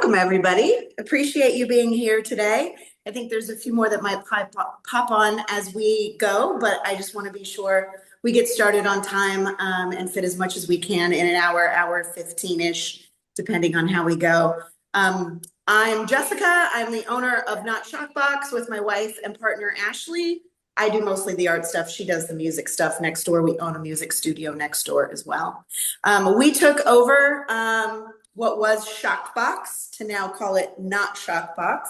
Welcome, everybody. Appreciate you being here today. I think there's a few more that might pop on as we go, but I just want to be sure we get started on time and fit as much as we can in an hour 15-ish, depending on how we go. I'm Jessica. I'm the owner of Not Shockboxx with my wife and partner, Ashley. I do mostly the art stuff. She does the music stuff next door. We own a music studio next door as well. We took over what was Shockboxx to now call it Not Shockboxx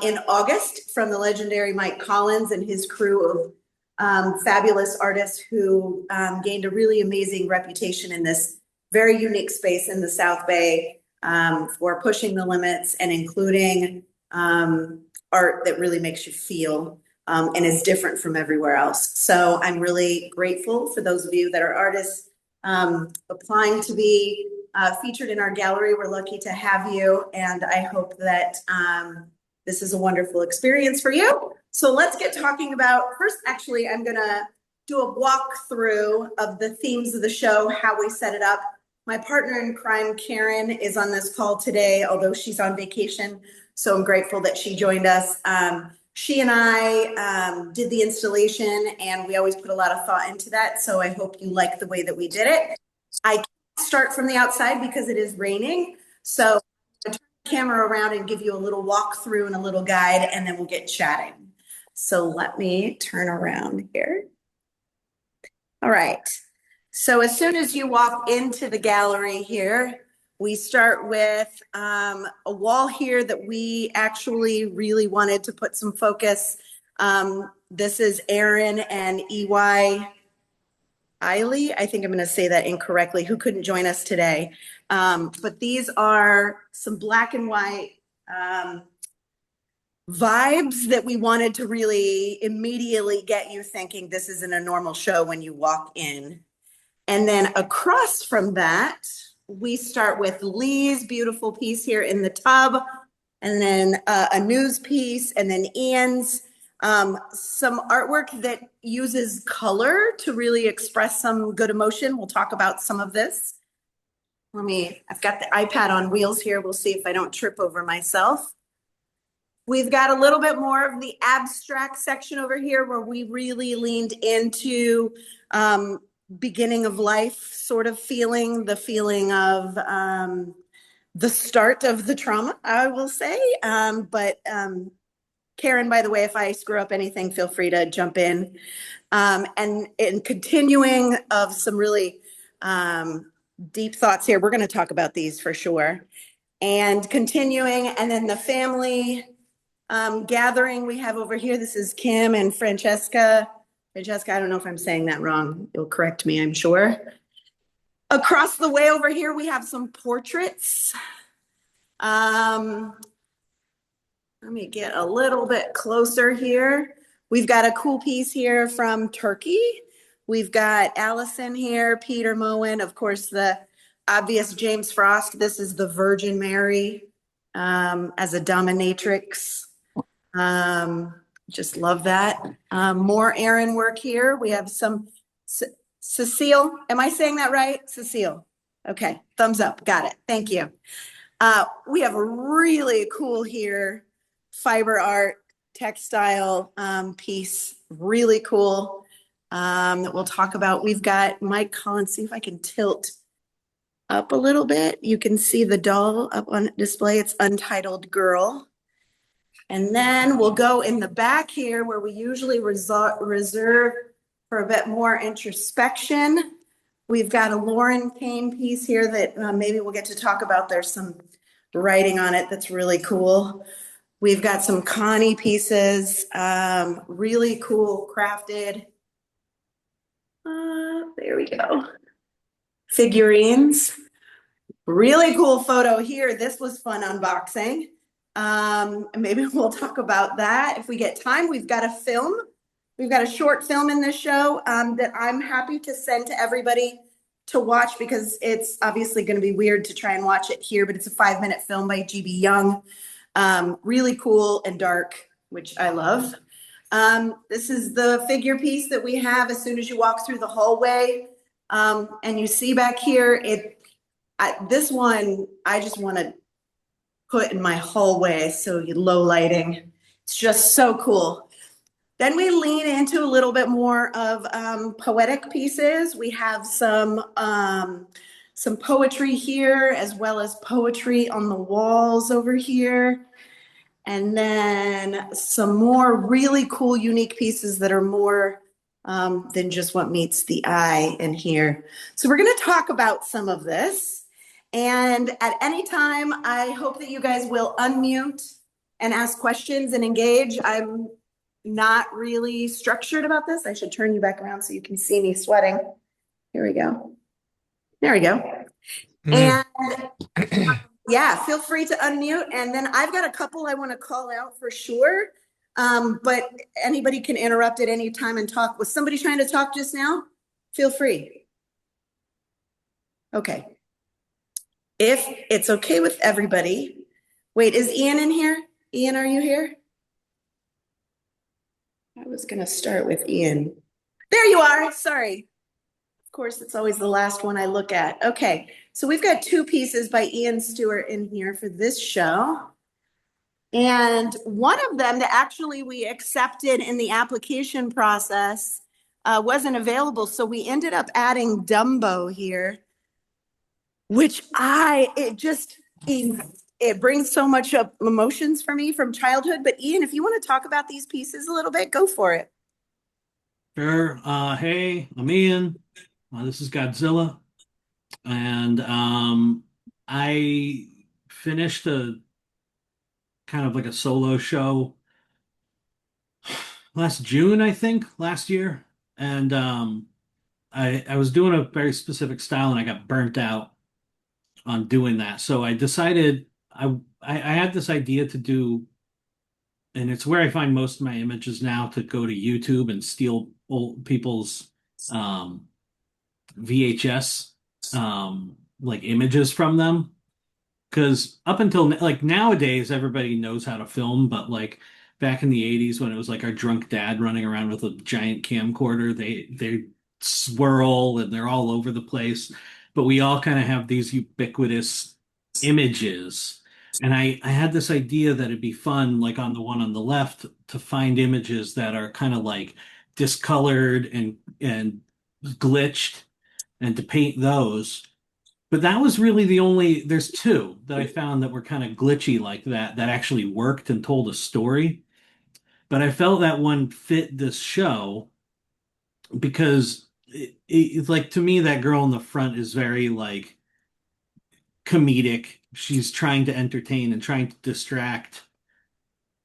in August from the legendary Mike Collins and his crew of fabulous artists who gained a really amazing reputation in this very unique space in the South Bay for pushing the limits and including art that really makes you feel and is different from everywhere else. So I'm really grateful for those of you that are artists applying to be featured in our gallery. We're lucky to have you, and I hope that this is a wonderful experience for you. So let's get talking about, first, actually, I'm gonna do a walkthrough of the themes of the show, how we set it up. My partner in crime, Karen, is on this call today, although she's on vacation, so I'm grateful that she joined us. She and I did the installation, and we always put a lot of thought into that, so I hope you like the way that we did it. I can't start from the outside because it is raining, so I'll turn the camera around and give you a little walkthrough and a little guide, and then we'll get chatting. So let me turn around here. All right, so as soon as you walk into the gallery here, we start with a wall here that we actually really wanted to put some focus. This is Aaron and EY Eiley. I think I'm going to say that incorrectly, who couldn't join us today. But these are some black and white vibes that we wanted to really immediately get you thinking this isn't a normal show when you walk in. And then across from that, we start with Lee's beautiful piece here in the tub, and then a news piece, and then Ian's some artwork that uses color to really express some good emotion. We'll talk about some of this. I've got the iPad on wheels here. We'll see if I don't trip over myself. We've got a little bit more of the abstract section over here where we really leaned into beginning of life sort of feeling, the feeling of the start of the trauma, I will say. But Karen, by the way, if I screw up anything, feel free to jump in. And in continuing of some really deep thoughts here, we're going to talk about these for sure. And continuing, and then the family gathering we have over here. This is Kim and Francesca. Jessica, I don't know if I'm saying that wrong. You'll correct me, I'm sure. Across the way over here, we have some portraits. Let me get a little bit closer here. We've got a cool piece here from Turkey. We've got Allison here, Peter Moen, of course, the obvious James Frost. This is the Virgin Mary as a dominatrix. Just love that. More Aaron work here. We have some Cecile. Am I saying that right? Cecile. Okay. Thumbs up. Got it. Thank you. We have a really cool here fiber art textile piece. Really cool that we'll talk about. We've got Mike Collins. See if I can tilt up a little bit. You can see the doll up on display. It's Untitled Girl. And then we'll go in the back here where we usually reserve for a bit more introspection. We've got a Lauren Kane piece here that maybe we'll get to talk about. There's some writing on it that's really cool. We've got some Connie pieces, really cool crafted. There we go. Figurines. Really cool photo here. This was fun unboxing. Maybe we'll talk about that if we get time. We've got a film. We've got a short film in this show that I'm happy to send to everybody to watch because it's obviously going to be weird to try and watch it here, but it's a 5-minute film by GB Young. Really cool and dark, which I love. This is the figure piece that we have as soon as you walk through the hallway. And you see back here, this one, I just want to put in my hallway. So low lighting. It's just so cool. Then we lean into a little bit more of poetic pieces. We have some poetry here, as well as poetry on the walls over here. And then some more really cool, unique pieces that are more than just what meets the eye in here. So we're going to talk about some of this. And at any time, I hope that you guys will unmute and ask questions and engage. I'm not really structured about this. I should turn you back around so you can see me sweating. Here we go. There we go. And yeah, feel free to unmute. And then I've got a couple I want to call out for sure. But anybody can interrupt at any time and talk. Was somebody trying to talk just now? Feel free. Okay. If it's okay with everybody. Wait, is Ian in here? Ian, are you here? I was going to start with Ian. There you are. Sorry. Of course, it's always the last one I look at. Okay, so we've got two pieces by Ian Stewart in here for this show. And one of them that actually we accepted in the application process wasn't available. So we ended up adding Dumbo here, which it brings so much up emotions for me from childhood. But Ian, if you want to talk about these pieces a little bit, go for it. Sure. Hey, I'm Ian. This is Godzilla. And I finished a kind of like a solo show last June, I think, last year. And I was doing a very specific style and I got burnt out on doing that. So I decided I had this idea to do, and it's where I find most of my images now, to go to YouTube and steal old people's um VHS like images from them. Because up until like nowadays, everybody knows how to film, but like back in the 80s when it was like our drunk dad running around with a giant camcorder, they swirl and they're all over the place. But we all kind of have these ubiquitous images. And I had this idea that it'd be fun, like on the one on the left, to find images that are kind of like discolored and glitched and to paint those. But that was really there's two that I found that were kind of glitchy like that, that actually worked and told a story. But I felt that one fit this show because like to me, that girl in the front is very like comedic. She's trying to entertain and trying to distract.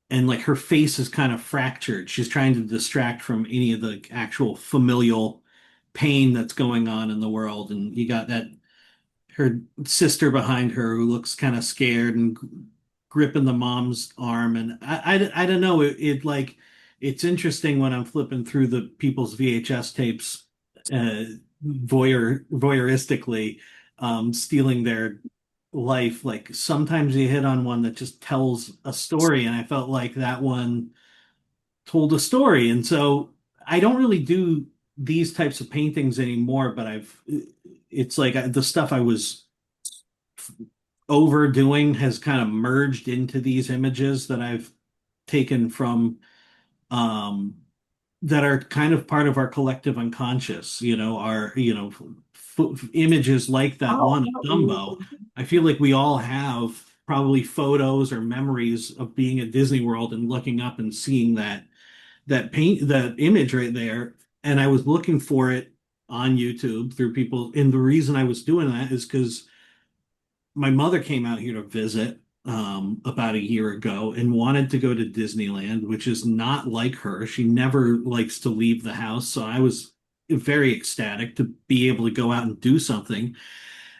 And like her face is kind of fractured. She's trying to distract from any of the actual familial pain that's going on in the world. And you got that her sister behind her who looks kind of scared and gripping the mom's arm. And I don't know. Like, it's interesting when I'm flipping through the people's VHS tapes, uh, voyeuristically, stealing their life. Like sometimes you hit on one that just tells a story. And I felt like that one told a story. And so I don't really do these types of paintings anymore, but it's like the stuff I was overdoing has kind of merged into these images that I've taken from um that are kind of part of our collective unconscious, our, images like that one of Dumbo. I feel like we all have probably photos or memories of being at Disney World and looking up and seeing that image right there. And I was looking for it on YouTube through people. And the reason I was doing that is because my mother came out here to visit about a year ago and wanted to go to Disneyland, which is not like her. She never likes to leave the house. So I was very ecstatic to be able to go out and do something.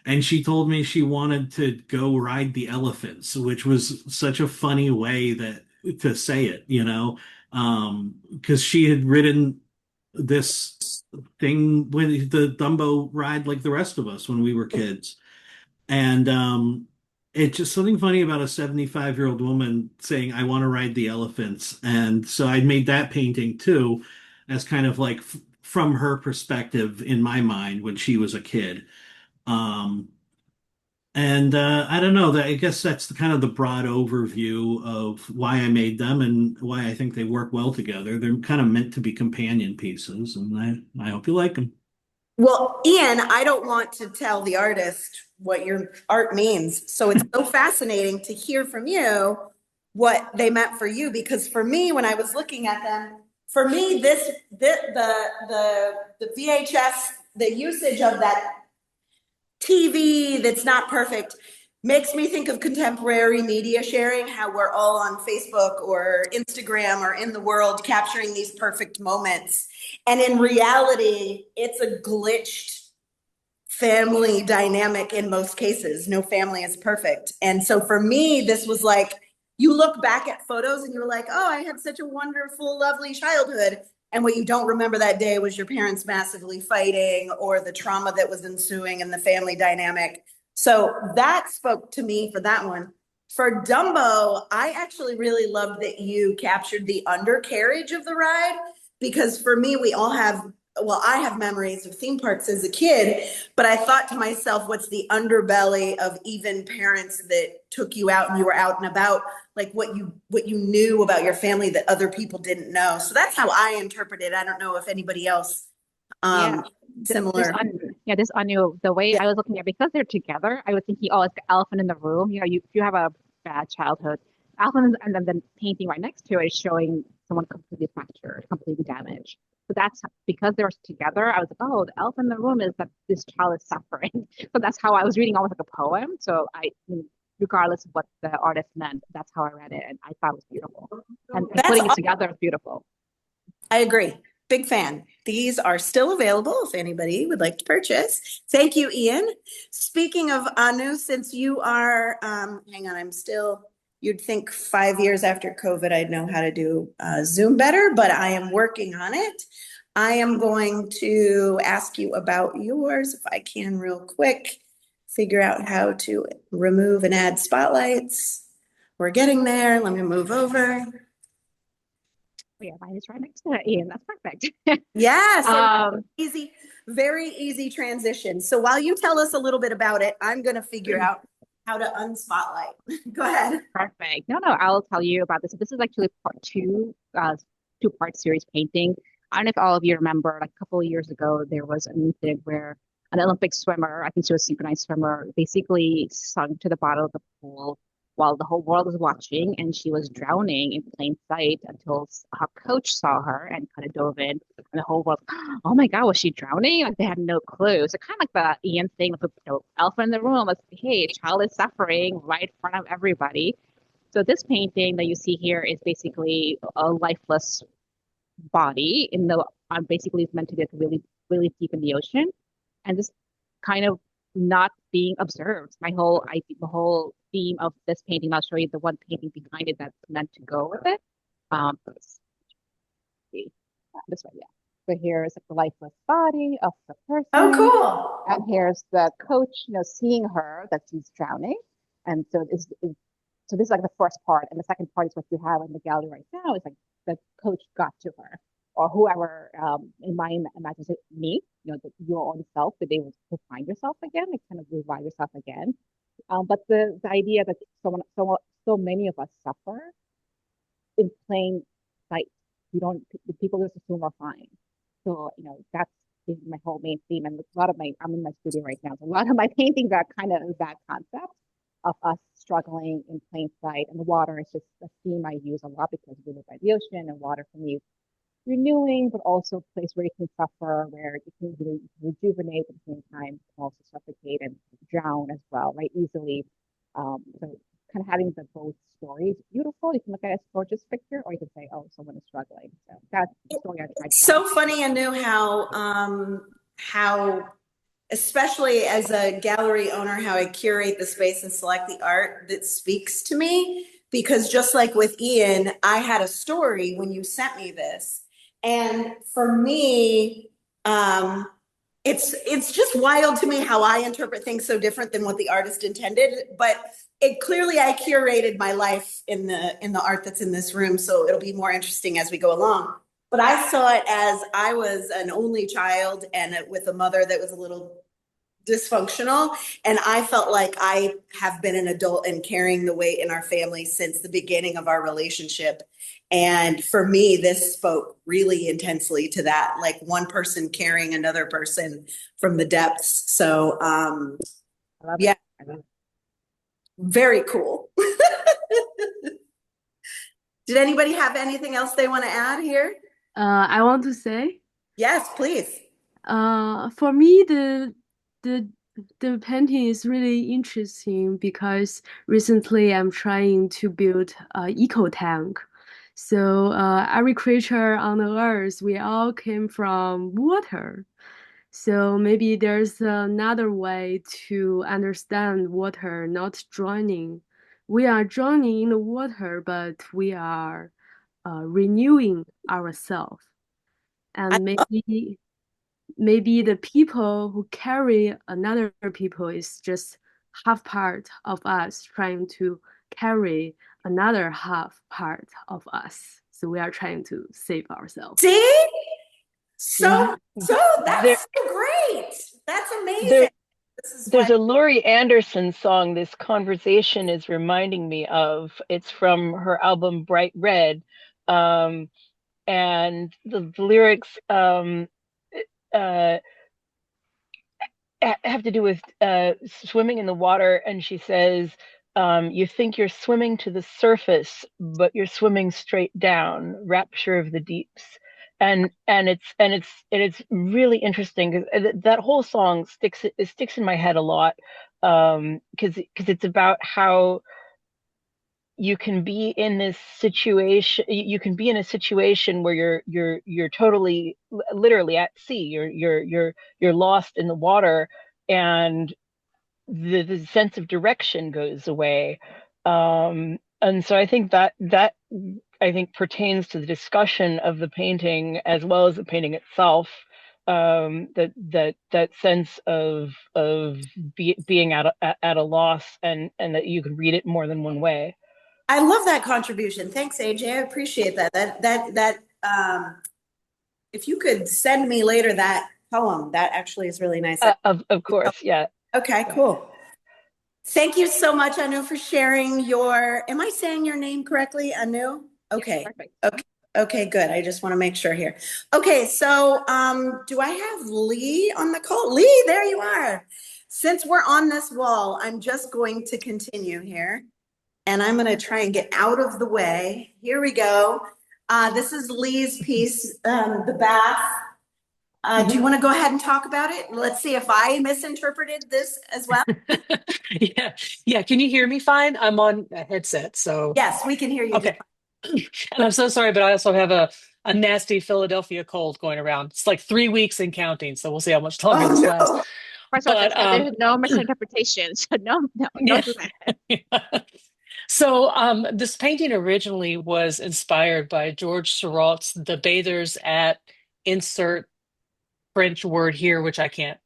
And she told me she wanted to go ride the elephants, which was such a funny way that to say it, because she had ridden this thing with the Dumbo ride like the rest of us when we were kids. And it's just something funny about a 75-year-old woman saying, I want to ride the elephants. And so I made that painting too, as kind of like from her perspective in my mind when she was a kid. Um, And I don't know that I guess that's the kind of the broad overview of why I made them and why I think they work well together. They're kind of meant to be companion pieces, and I hope you like them. Well, Ian, I don't want to tell the artist what your art means. So it's so fascinating to hear from you what they meant for you. Because for me, when I was looking at them, for me, the VHS, the usage of that TV that's not perfect makes me think of contemporary media sharing, how we're all on Facebook or Instagram or in the world capturing these perfect moments. And in reality, it's a glitched family dynamic in most cases. No family is perfect. And so for me, this was like, you look back at photos and you're like, oh, I had such a wonderful, lovely childhood. And what you don't remember that day was your parents massively fighting or the trauma that was ensuing in the family dynamic. So that spoke to me for that one. For Dumbo, I actually really loved that you captured the undercarriage of the ride because for me, we all have, well, I have memories of theme parks as a kid, but I thought to myself, what's the underbelly of even parents that took you out and you were out and about, like what you knew about your family that other people didn't know. So that's how I interpret it. I don't know if anybody else Yeah, um this similar. yeah, this Anu, the way Yeah. I was looking at because they're together, I was thinking, oh, it's the elephant in the room. You know, if you have a bad childhood, elephant, and then the painting right next to it is showing someone completely fractured, completely damaged. So that's because they're together. I was like, oh, the elephant in the room is that this child is suffering. So that's how I was reading almost like a poem. So regardless of what the artist meant, that's how I read it, and I thought it was beautiful. And That's putting it together is beautiful. I agree. Big fan. These are still available if anybody would like to purchase. Thank you, Ian. Speaking of Anu, since you are, hang on, you'd think 5 years after COVID, I'd know how to do Zoom better, but I am working on it. I am going to ask you about yours if I can, real quick. Figure out how to remove and add spotlights. We're getting there. Let me move over. Yeah, mine is right next to it, Ian. That's perfect. Yeah, so Um, easy, very easy transition. So while you tell us a little bit about it, I'm going to figure out how to unspotlight. Go ahead. Perfect. No, I'll tell you about this. This is actually part two, two-part series painting. I don't know if all of you remember, like a couple of years ago, there was an incident where an Olympic swimmer, I think she was a synchronized swimmer, basically sunk to the bottom of the pool while the whole world was watching, and she was drowning in plain sight until her coach saw her and kind of dove in, and the whole world, oh my God, was she drowning? Like they had no clue. So kind of like the Ian thing with the elephant in the room, was, hey, a child is suffering right in front of everybody. So this painting that you see here is basically a lifeless body in the basically it's meant to get really really deep in the ocean, and this kind of not being observed. The whole theme of this painting. I'll show you the one painting behind it that's meant to go with it. Let's see. This way, yeah. So here's like the lifeless body of the Oh, person, cool. and here's the coach, seeing her that she's drowning, and so this is like the first part, and the second part is what you have in the gallery right now. Is like the coach got to her, or whoever. In my imagination, me, your own self, to be able to find yourself again, like kind of revive yourself again. But the idea that so many of us suffer in plain sight. We don't. The people just assume we're fine. So that's is my whole main theme, and a lot of my I'm in my studio right now. So a lot of my paintings are kind of that concept of us struggling in plain sight. And the water is just a theme I use a lot because we live by the ocean, and water for me is renewing, but also a place where you can suffer, where you can really rejuvenate at the same time, also suffocate and drown as well, right? Easily. So kind of having the both stories beautiful. You can look at it as a gorgeous picture, or you can say, oh, someone is struggling. So that's the story I tried to It's tell. so funny and new how especially as a gallery owner, how I curate the space and select the art that speaks to me. Because just like with Ian, I had a story when you sent me this. And for me, um, it's just wild to me how I interpret things so different than what the artist intended. But it clearly I curated my life in the art that's in this room, so it'll be more interesting as we go along. But I saw it as I was an only child and with a mother that was a little dysfunctional. And I felt like I have been an adult and carrying the weight in our family since the beginning of our relationship. And for me, this spoke really intensely to that, like one person carrying another person from the depths. So, I love it. yeah, I love it. very cool. Did anybody have anything else they want to add here? I want to say, Yes, please. for me, the the painting is really interesting because recently I'm trying to build a eco tank. So every creature on the earth, we all came from water. So maybe there's another way to understand water, not drowning. We are drowning in the water, but we are renewing ourselves. I And maybe the people who carry another people is just half part of us trying to carry another half part of us. So we are trying to save ourselves. see. Yeah. So There, that's so great. That's there, amazing. This is there's why. a Laurie Anderson song this conversation is reminding me of. It's from her album Bright Red. Um, and the lyrics uh, have to do with swimming in the water. And she says, you think you're swimming to the surface, but you're swimming straight down, rapture of the deeps. And it's really interesting because that whole song sticks in my head a lot, because it's about how you can be in this situation, you can be in a situation where you're totally literally at sea, you're lost in the water, and the sense of direction goes away. And so I think that I think pertains to the discussion of the painting as well as the painting itself. That sense of being at a loss, and that you can read it more than one way. I love that contribution. Thanks, AJ. I appreciate that. If you could send me later that poem, that actually is really nice. Of course, yeah. Okay, cool. Thank you so much, Anu, for sharing am I saying your name correctly, Anu? Okay. Perfect. Okay, good. I just want to make sure here. Okay, so do I have Lee on the call? Lee, there you are. Since we're on this wall, I'm just going to continue here. And I'm going to try and get out of the way. Here we go. This is Lee's piece, The Bath. Do you want to go ahead and talk about it? Let's see if I misinterpreted this as well. Yeah. Yeah. Can you hear me fine? I'm on a headset, so Yes, we can hear you. okay. And I'm so sorry, but I also have a nasty Philadelphia cold going around. It's like 3 weeks and counting, so we'll see how much longer Oh, this lasts. no. First of all, But Jessica, there's no misinterpretation. So no, yeah. don't do that. So this painting originally was inspired by George Seurat's The Bathers at insert French word here, which I can't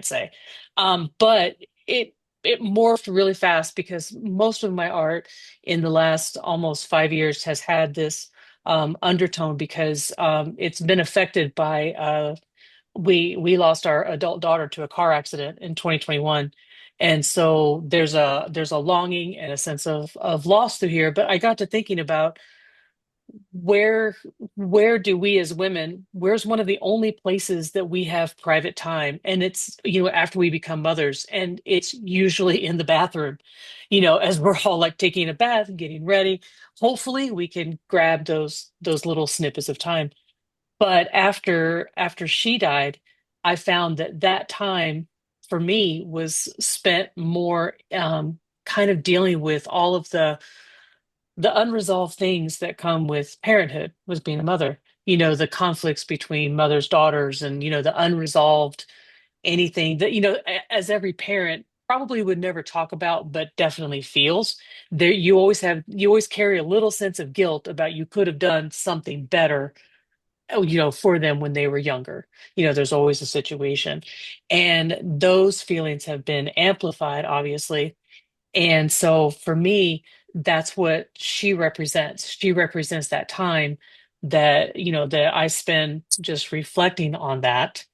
say. But it morphed really fast because most of my art in the last almost 5 years has had this undertone because it's been affected by we lost our adult daughter to a car accident in 2021. And so there's a longing and a sense of loss through here. But I got to thinking about where where do we as women, where's one of the only places that we have private time? And it's, after we become mothers, and it's usually in the bathroom, as we're all like taking a bath and getting ready. Hopefully we can grab those little snippets of time. But after she died, I found that time for me was spent more kind of dealing with all of the unresolved things that come with parenthood, with being a mother. The conflicts between mothers, daughters, and the unresolved anything that as every parent probably would never talk about, but definitely feels. There, you always carry a little sense of guilt about you could have done something better, for them when they were younger. There's always a situation, and those feelings have been amplified, obviously. And so for me, that's what she represents. She represents that time that I spend just reflecting on that.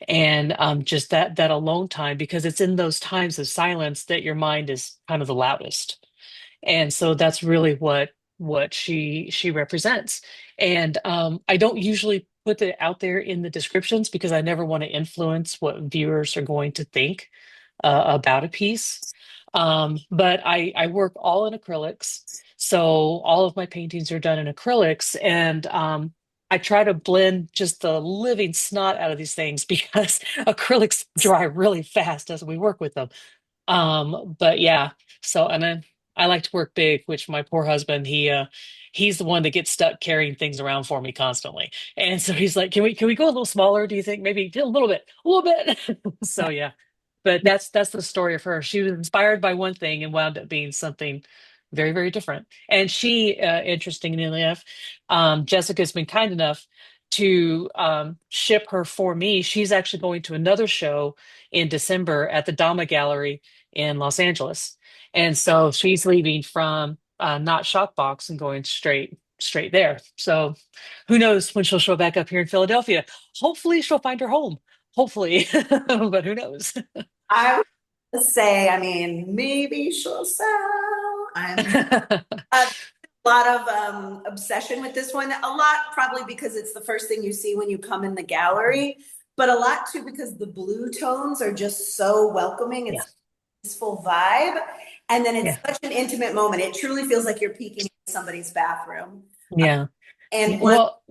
and just that alone time, because it's in those times of silence that your mind is kind of the loudest. And so that's really what she represents. And I don't usually put it out there in the descriptions because I never want to influence what viewers are going to think about a piece. But I work all in acrylics, so all of my paintings are done in acrylics, and I try to blend just the living snot out of these things because acrylics dry really fast as we work with them. But yeah, so and then I like to work big, which my poor husband, he's the one that gets stuck carrying things around for me constantly. And so he's like, can we go a little smaller? Do you think maybe a little bit, a little bit? So yeah. But that's the story of her. She was inspired by one thing and wound up being something very, very different. And she, interestingly enough, Jessica's been kind enough to ship her for me. She's actually going to another show in December at the Dama Gallery in Los Angeles. And so she's leaving from Not Shockboxx and going straight there. So who knows when she'll show back up here in Philadelphia. Hopefully she'll find her home. Hopefully. But who knows? I would say, I mean, maybe she'll sell. I'm a lot of obsession with this one. A lot probably because it's the first thing you see when you come in the gallery, but a lot too because the blue tones are just so welcoming. Yeah. It's a peaceful vibe. And then it's Yeah. such an intimate moment. It truly feels like you're peeking in somebody's bathroom. Yeah. And Well,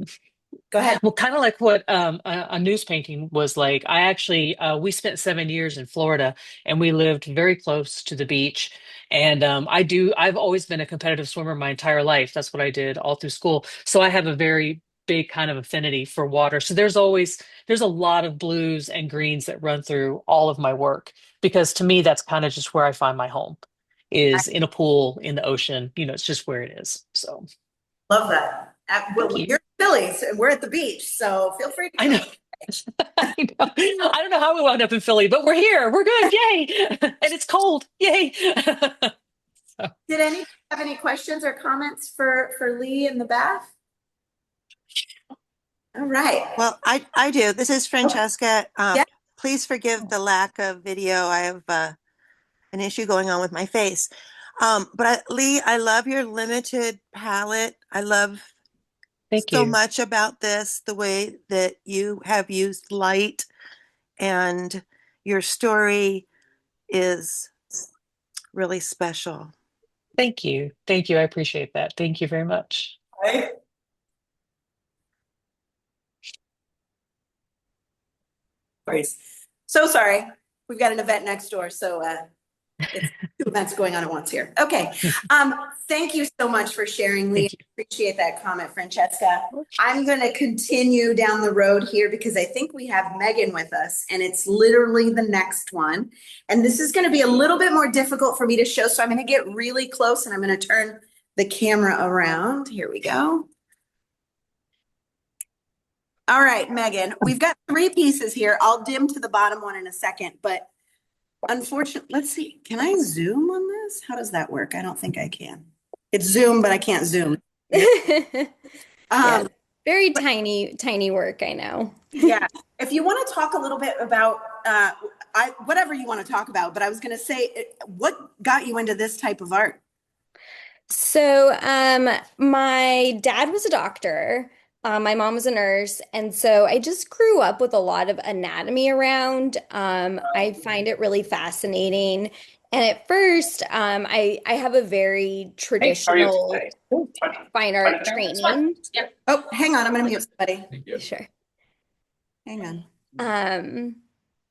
go ahead. well, kind of like what a news painting was like. I actually, we spent 7 years in Florida and we lived very close to the beach. And I've always been a competitive swimmer my entire life. That's what I did all through school. So I have a very big kind of affinity for water. So there's a lot of blues and greens that run through all of my work because to me, that's kind of just where I find my home is in a pool, in the ocean. It's just where it is. So Love that. Well, thank you. you're in Philly, so we're at the beach, so feel free to I come. know. I know. I don't know how we wound up in Philly, but we're here. We're good. Yay. And it's cold. Yay. So, Did anybody have any questions or comments for Lee in the bath? All right. Well, I do. This is Francesca. Yeah. Please forgive the lack of video. I have an issue going on with my face. Lee, I love your limited palette. I love thank so you. much about this, the way that you have used light, and your story is really special. Thank you. Thank you. I appreciate that. Thank you very much. Right. So sorry. We've got an event next door, so it's two events going on at once here. Okay. Thank you so much for sharing, Lee. Thank you. Appreciate that comment, Francesca. I'm going to continue down the road here because I think we have Megan with us, and it's literally the next one. And this is going to be a little bit more difficult for me to show, so I'm going to get really close and I'm going to turn the camera around. Here we go. All right, Megan, we've got 3 pieces here. I'll dim to the bottom one in a second, but unfortunately, let's see. Can I zoom on this? How does that work? I don't think I can. It's zoom, but I can't zoom. Yeah, very tiny work, I know. Yeah. If you want to talk a little bit about whatever you want to talk about, but I was going to say, what got you into this type of art? So, my dad was a doctor. My mom was a nurse, and so I just grew up with a lot of anatomy around. I find it really fascinating. And at first, I have a very traditional fine art training. Oh, hang on. I'm going to mute somebody. Sure. Hang on.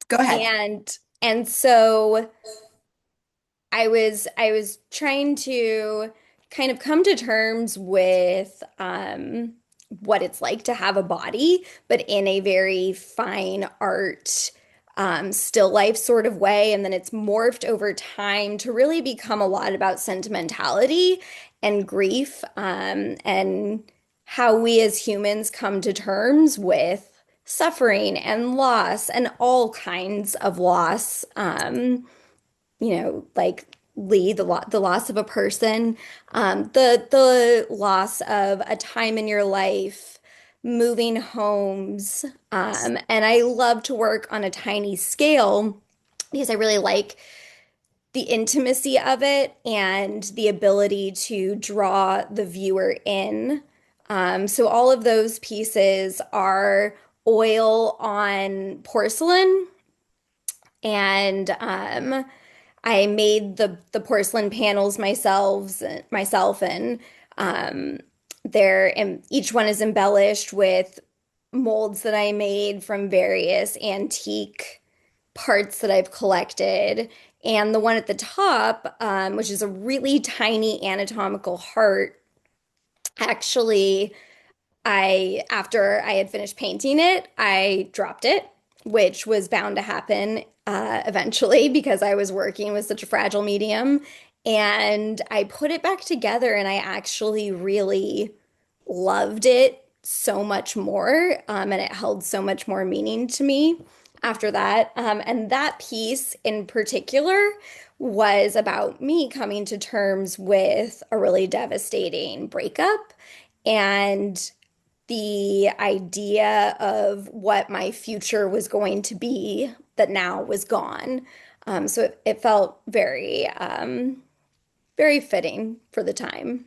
Go And ahead. so I was trying to kind of come to terms with what it's like to have a body, but in a very fine art, still life sort of way. And then it's morphed over time to really become a lot about sentimentality and grief, and how we as humans come to terms with suffering and loss and all kinds of loss. Like Lee, the loss of a person, the loss of a time in your life, moving homes. And I love to work on a tiny scale because I really like the intimacy of it and the ability to draw the viewer in. So all of those pieces are oil on porcelain, and I made the porcelain panels myself, and um, and each one is embellished with molds that I made from various antique parts that I've collected. And the one at the top, which is a really tiny anatomical heart, actually, after I had finished painting it, I dropped it, which was bound to happen eventually because I was working with such a fragile medium. And I put it back together, and I actually really loved it so much more, and it held so much more meaning to me after that. And that piece in particular was about me coming to terms with a really devastating breakup and the idea of what my future was going to be that now was gone. So it felt very fitting for the time.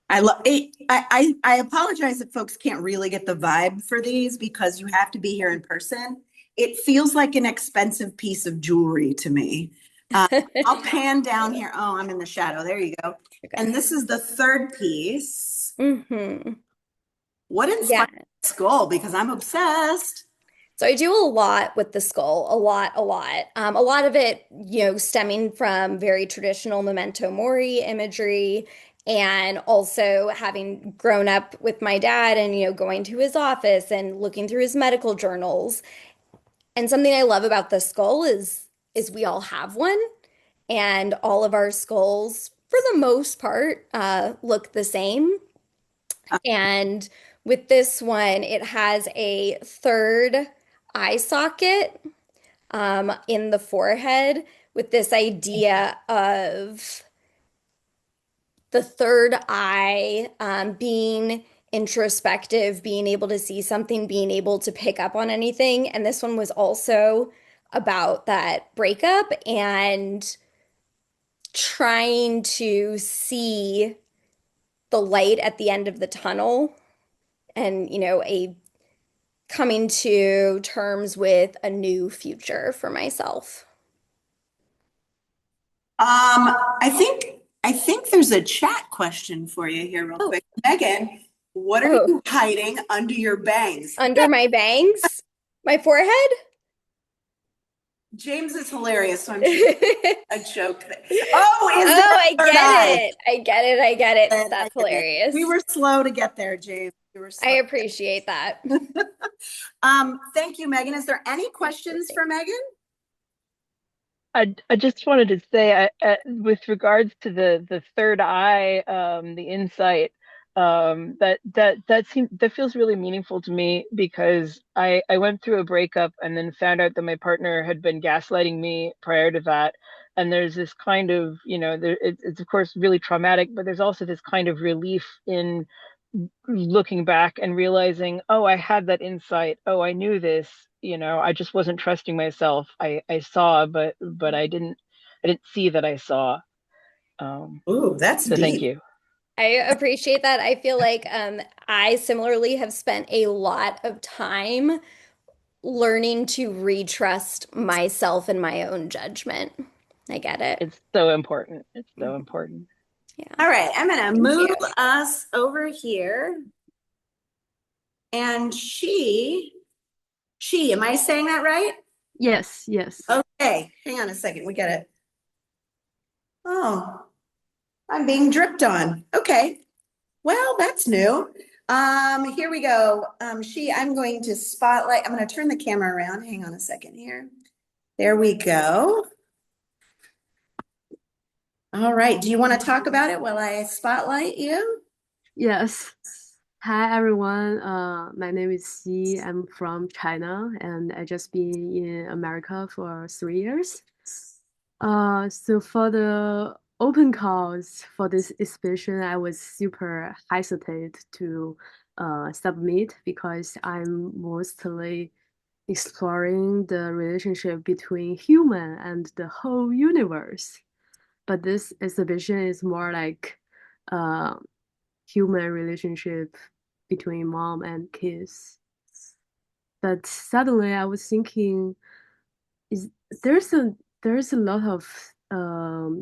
I love it. I apologize if folks can't really get the vibe for these because you have to be here in person. It feels like an expensive piece of jewelry to me. I'll pan down here. Oh, I'm in the shadow. There you go. And this is the third piece. Mm-hmm. What Yeah. inspired the skull? Because I'm obsessed. So I do a lot with the skull, a lot, a lot. A lot of it, stemming from very traditional memento mori imagery, and also having grown up with my dad and, going to his office and looking through his medical journals. And something I love about the skull is we all have one, and all of our skulls, for the most part, look the same. And with this one, it has a third eye socket in the forehead with this idea of the third eye being introspective, being able to see something, being able to pick up on anything. And this one was also about that breakup and trying to see the light at the end of the tunnel and, a coming to terms with a new future for myself. I think there's a chat question for you here real quick. Megan, what are you hiding under your bangs? Under my bangs? My forehead? James is hilarious, so I'm sure a joke. Oh, is Oh, I get it. That's hilarious. We were slow to get there, James. We were slow. I appreciate that. Thank you, Megan. Is there any questions for Megan? I just wanted to say, with regards to the third eye, the insight, that feels really meaningful to me because I went through a breakup and then found out that my partner had been gaslighting me prior to that. And there's this kind of, it's of course really traumatic, but there's also this kind of relief in looking back and realizing, oh, I had that insight. Oh, I knew this. I just wasn't trusting myself. I saw, but I didn't see that I saw. Ooh, that's so deep. Thank you. I appreciate that. I feel like I similarly have spent a lot of time learning to retrust myself and my own judgment. I get it. It's so important. It's so important. Yeah. All right, I'm gonna move us over here. And am I saying that right? Yes. Okay, hang on a second. We got it. Oh, I'm being dripped on. Okay. Well, that's new. Here we go. I'm going to spotlight. I'm going to turn the camera around. Hang on a second here. There we go. All right. Do you want to talk about it while I spotlight you? Yes. Hi everyone. My name is Xi. I'm from China and I just been in America for 3 years. So for the open calls for this exhibition, I was super hesitant to submit because I'm mostly exploring the relationship between human and the whole universe. But this exhibition is more like uh human relationship between mom and kids. But suddenly I was thinking, is there's a there's a lot of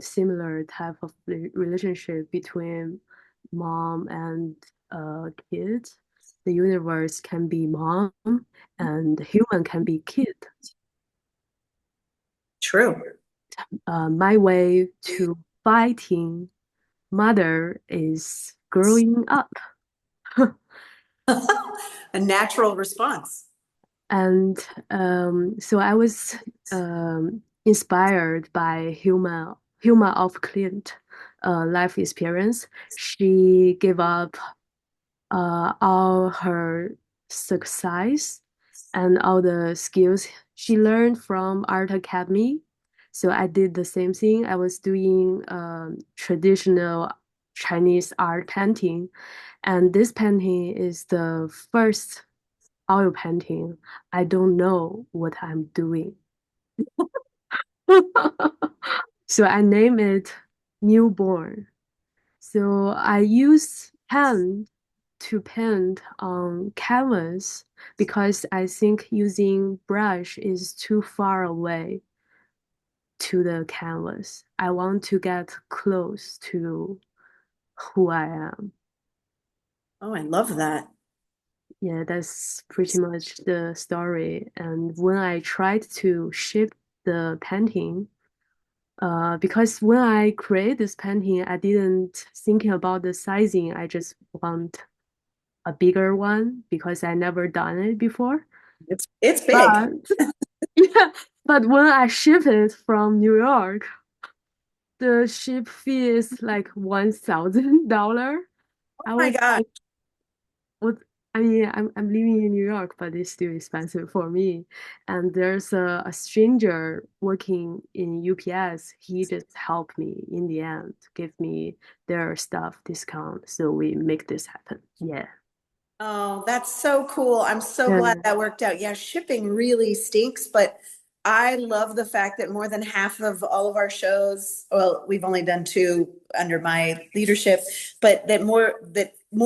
similar type of relationship between mom and kid. The universe can be mom and human can be kid. True. My way to fighting mother is growing up. A natural response. And so I was inspired by Hilma of Clint life experience. She gave up all her success and all the skills she learned from art academy. So I did the same thing. I was doing traditional Chinese art painting, and this painting is the first oil painting. I don't know what I'm doing. So I name it Newborn. So I use pen to paint on canvas because I think using brush is too far away to the canvas. I want to get close to who I am. Oh, I love that. Yeah, that's pretty much the story. And when I tried to ship the painting, because when I create this painting, I didn't thinking about the sizing. I just want a bigger one because I never done it before. It's big. But yeah, but when I ship it from New York, the ship fee is like $1,000. Oh I my was God. like, what? I mean, I'm living in New York, but it's still expensive for me. And there's a stranger working in UPS. He just helped me in the end, give me their stuff discount. So we make this happen. Yeah. Oh, that's so cool. I'm so Yeah. glad that worked out. Yeah, shipping really stinks, but I love the fact that more than half of all of our shows, well, we've only done two under my leadership, but that more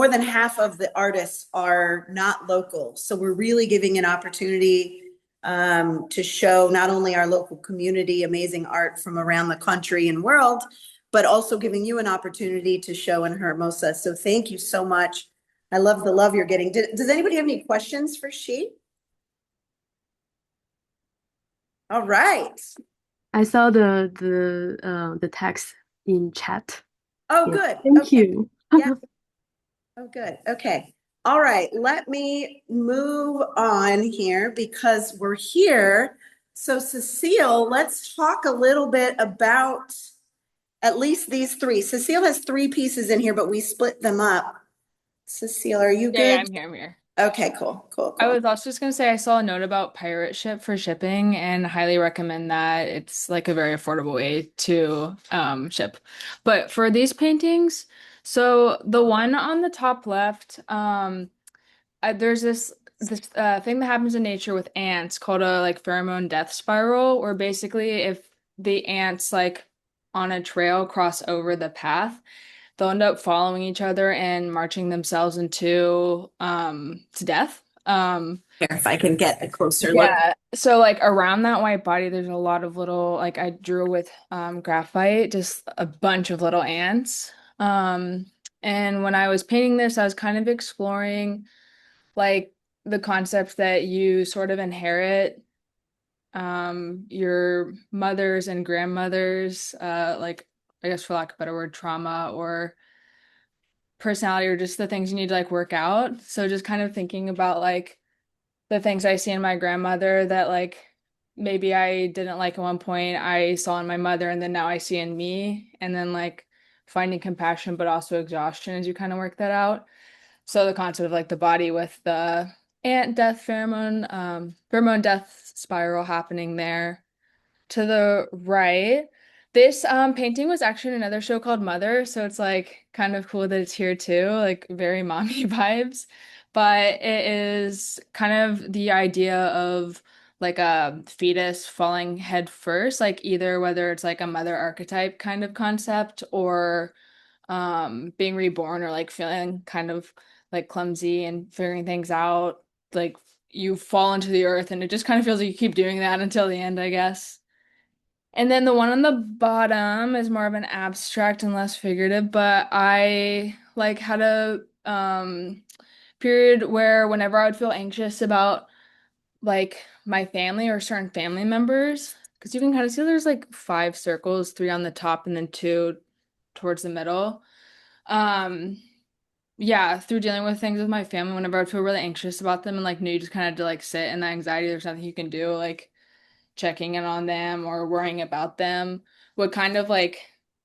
than half of the artists are not local. So we're really giving an opportunity to show not only our local community amazing art from around the country and world, but also giving you an opportunity to show in Hermosa. So thank you so much. I love the love you're getting. Does anybody have any questions for She? All right. I saw the text in chat. Oh, Yeah. good. Thank Okay. you. Yeah. Oh, good. Okay. All right. Let me move on here because we're here. So, Cecile, let's talk a little bit about at least these three. Cecile has three pieces in here, but we split them up. Cecile, are you Yeah, good? I'm here. I'm here. Okay, cool, cool, I cool. was also just gonna say I saw a note about pirate ship for shipping and highly recommend that. It's like a very affordable way to ship. But for these paintings, so the one on the top left, there's this thing that happens in nature with ants called a like pheromone death spiral, where basically if the ants like on a trail cross over the path, they'll end up following each other and marching themselves into to death. Here, if I can get a closer look. Yeah. So like around that white body, there's a lot of little like I drew with graphite, just a bunch of little ants. Um, and when I was painting this, I was kind of exploring like the concept that you sort of inherit your mothers and grandmothers, like I guess for lack of a better word, trauma or personality or just the things you need to like work out. So just kind of thinking about like the things I see in my grandmother that like maybe I didn't like at one point, I saw in my mother and then now I see in me, and then like finding compassion but also exhaustion as you kind of work that out. So the concept of like the body with the ant death pheromone death spiral happening there. To the right, this painting was actually in another show called Mother, so it's like kind of cool that it's here too, like very mommy vibes. but it is kind of the idea of like a fetus falling head first, like either whether it's like a mother archetype kind of concept or being reborn or like feeling kind of like clumsy and figuring things out. Like you fall into the earth and it just kind of feels like you keep doing that until the end, I guess. And then the one on the bottom is more of an abstract and less figurative, but I like had a period where whenever I would feel anxious about like my family or certain family members, because you can kind of see there's like five circles, three on the top and then two towards the middle. Um, yeah, through dealing with things with my family, whenever I would feel really anxious about them and like knew you just kind of had to like sit in the anxiety, there's nothing you can do, like checking in on them or worrying about them would kind of like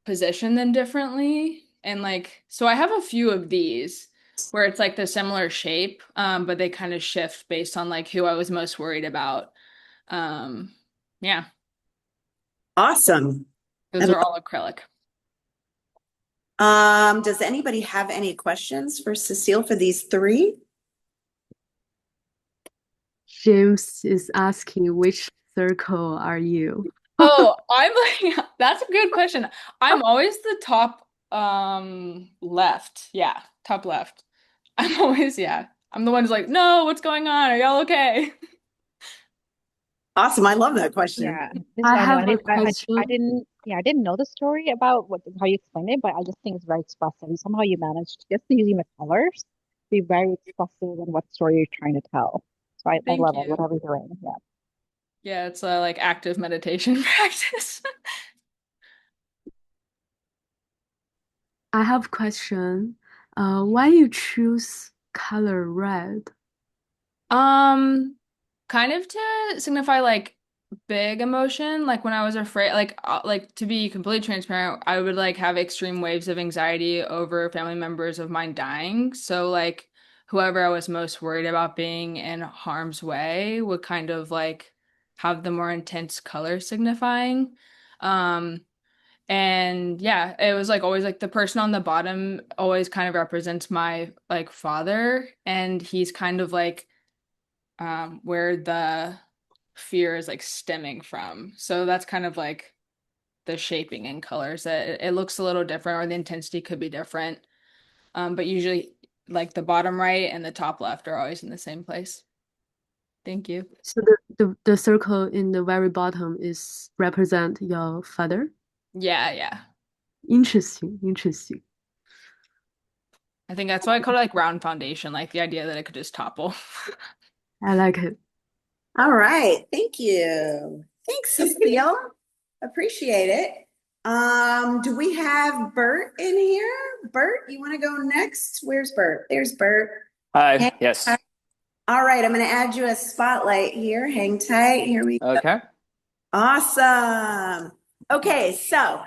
position them differently. And like, so I have a few of these where it's like the similar shape, but they kind of shift based on like who I was most worried about. Um, yeah, Awesome. those are all acrylic. Does anybody have any questions for Cecile for these three? James is asking which circle are you? Oh, I'm like, that's a good question. I'm always the top left. Yeah, top left. I'm always, yeah. I'm the one who's like, no, what's going on? Are y'all okay? Awesome. I love that question. Yeah, this I I know. have a I question. didn't. Yeah, I didn't know the story about what how you explained it, but I just think it's very expressive. And somehow you managed just using the colors, be very expressive in what story you're trying to tell. So I Thank love it. you. Whatever you're doing. Yeah. Yeah, it's a like active meditation practice. I have a question. Why you choose color red? Um, kind of to signify like big emotion, like when I was afraid, like to be completely transparent, I would like have extreme waves of anxiety over family members of mine dying. So like whoever I was most worried about being in harm's way would kind of like have the more intense color signifying. Um, and yeah, it was like always like the person on the bottom always kind of represents my like father, and he's kind of like where the fear is like stemming from. So that's kind of like the shaping in colors. It looks a little different, or the intensity could be different. But usually, like the bottom right and the top left are always in the same place. Thank you. So the circle in the very bottom is represent your father? Yeah, yeah. Interesting, interesting. I think that's why I call it like round foundation, like the idea that it could just topple. I like it. All right. Thank you. Thanks, Cecile. Appreciate it. Do we have Bert in here? Bert, you want to go next? Where's Bert? There's Bert. Hi, Hang yes. tight. All right, I'm going to add you a spotlight here. Hang tight. Here we go. Okay. Awesome. Okay, so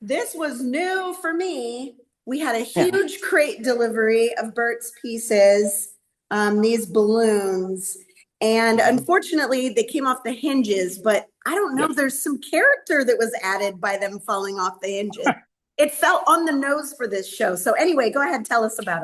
this was new for me. We had a Yeah. huge crate delivery of Bert's pieces, these balloons. And unfortunately, they came off the hinges, but I don't know, Yep. there's some character that was added by them falling off the hinges. It felt on the nose for this show. So anyway, go ahead, tell us about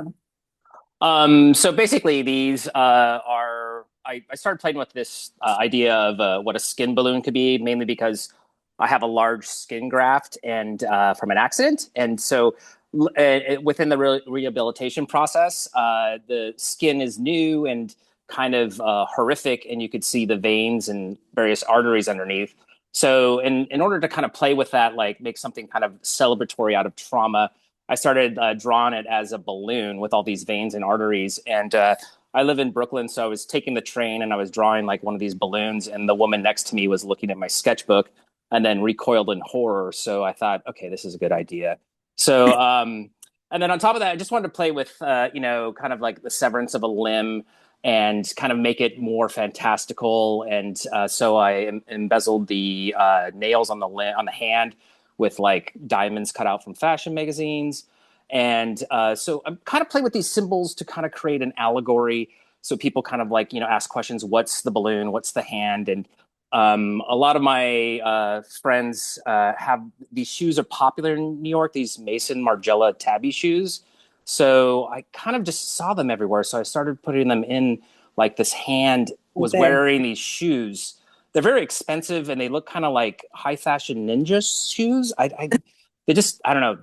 them. So basically, these are I started playing with this idea of what a skin balloon could be, mainly because I have a large skin graft and from an accident, and so within the rehabilitation process, the skin is new and kind of horrific, and you could see the veins and various arteries underneath. So, in order to kind of play with that, like make something kind of celebratory out of trauma, I started drawing it as a balloon with all these veins and arteries. And I live in Brooklyn, so I was taking the train and I was drawing like one of these balloons, and the woman next to me was looking at my sketchbook and then recoiled in horror. So I thought, okay, this is a good idea. So, and then on top of that, I just wanted to play with, kind of like the severance of a limb and kind of make it more fantastical. And so I embezzled the nails on the hand with like diamonds cut out from fashion magazines. And so I'm kind of playing with these symbols to kind of create an allegory. So people kind of like, ask questions, what's the balloon? What's the hand? And a lot of my friends have these shoes are popular in New York, these Mason Margiela tabby shoes. So I kind of just saw them everywhere. So I started putting them in, like this hand was Okay. wearing these shoes. They're very expensive and they look kind of like high fashion ninja shoes. They just, I don't know.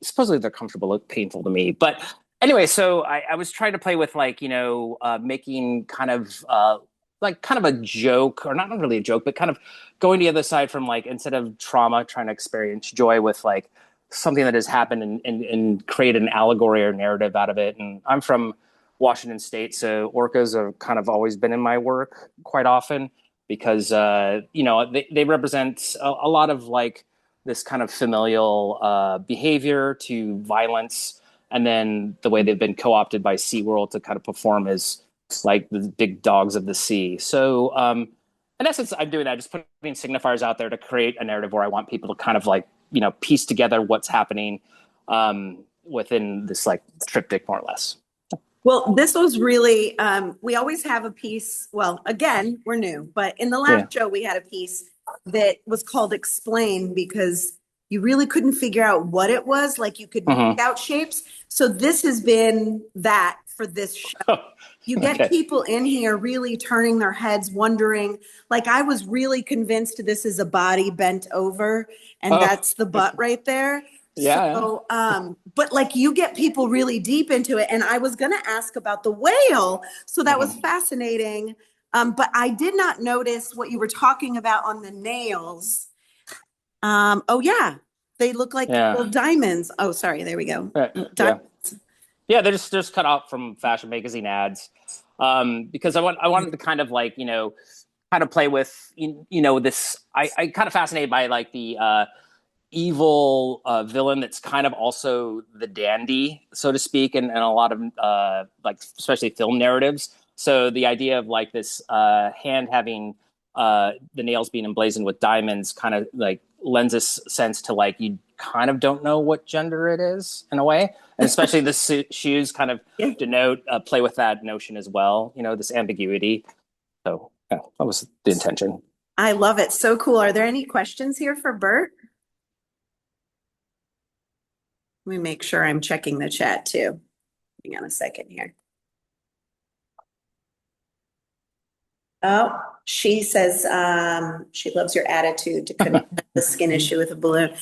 Supposedly they're comfortable, look painful to me. But anyway, so I was trying to play with like, making kind of a joke, or not really a joke, but kind of going to the other side from like, instead of trauma, trying to experience joy with like something that has happened, and create an allegory or narrative out of it. And I'm from Washington State, so orcas have kind of always been in my work quite often because, they represent a lot of like this kind of familial behavior to violence, and then the way they've been co-opted by SeaWorld to kind of perform as like the big dogs of the sea. So in essence, I'm doing that, just putting signifiers out there to create a narrative where I want people to kind of like, piece together what's happening within this like triptych, more or less. Well, this was really, we always have a piece. Well, again, we're new, but in the last show, we had a piece that was called Explain because you really couldn't figure out what it was. Like you could make out shapes. So this has been that for this show. You get people in here really turning their heads, wondering, like I was really convinced this is a body bent over and that's the butt right there. So, but like you get people really deep into it. And I was going to ask about the whale. So that was fascinating. But I did not notice what you were talking about on the nails. Oh yeah. They look like little diamonds. Oh, sorry. There we go. Yeah, they're just cut out from fashion magazine ads, because I wanted to kind of like kind of play with this. I kind of fascinated by like the evil villain that's kind of also the dandy, so to speak, and a lot of like especially film narratives. So the idea of like this hand having the nails being emblazoned with diamonds kind of like lends a sense to like you kind of don't know what gender it is in a way, and especially the shoes kind of denote play with that notion as well. This ambiguity. So yeah, that was the intention. I love it. So cool. Are there any questions here for Bert? Let me make sure I'm checking the chat too. Hang on a second here. Oh, she says she loves your attitude to connect the skin issue with a balloon.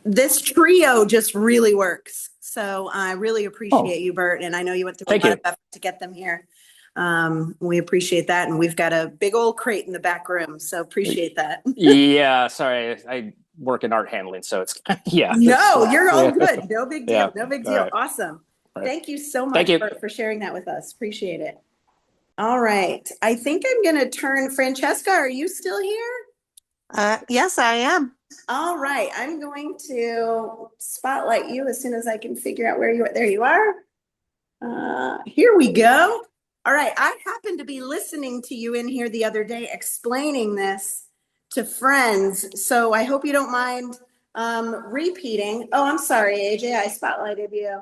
This trio just really works. So I really appreciate you, Bert. And I know you went through a lot of effort to get them here. We appreciate that. And we've got a big old crate in the back room. So appreciate that. Yeah, sorry. I work in art handling, so it's No, you're all good. No big deal. Yeah. No big deal. Right. Awesome. Right. Thank you so much for sharing that with us. Appreciate it. All right. I think I'm going to turn Francesca. Are you still here? Yes, I am. All right. I'm going to spotlight you as soon as I can figure out where you are. There you are. Here we go. All right. I happened to be listening to you in here the other day explaining this to friends. So I hope you don't mind repeating. Oh, I'm sorry, AJ. I spotlighted you.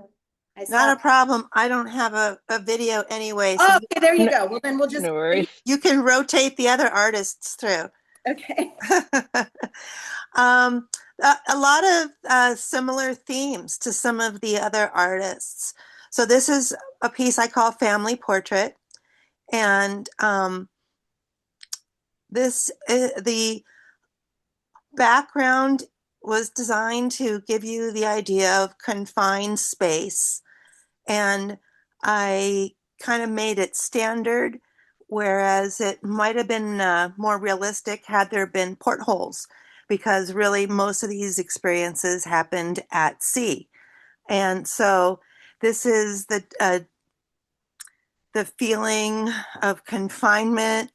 Not a problem. I don't have a video anyway. So okay, there you go. Well, then we'll just. No worries. You can rotate the other artists through. Okay. A lot of similar themes to some of the other artists. So this is a piece I call Family Portrait. And the background was designed to give you the idea of confined space. And I kind of made it standard, whereas it might have been more realistic had there been portholes, because really most of these experiences happened at sea. And so this is the feeling of confinement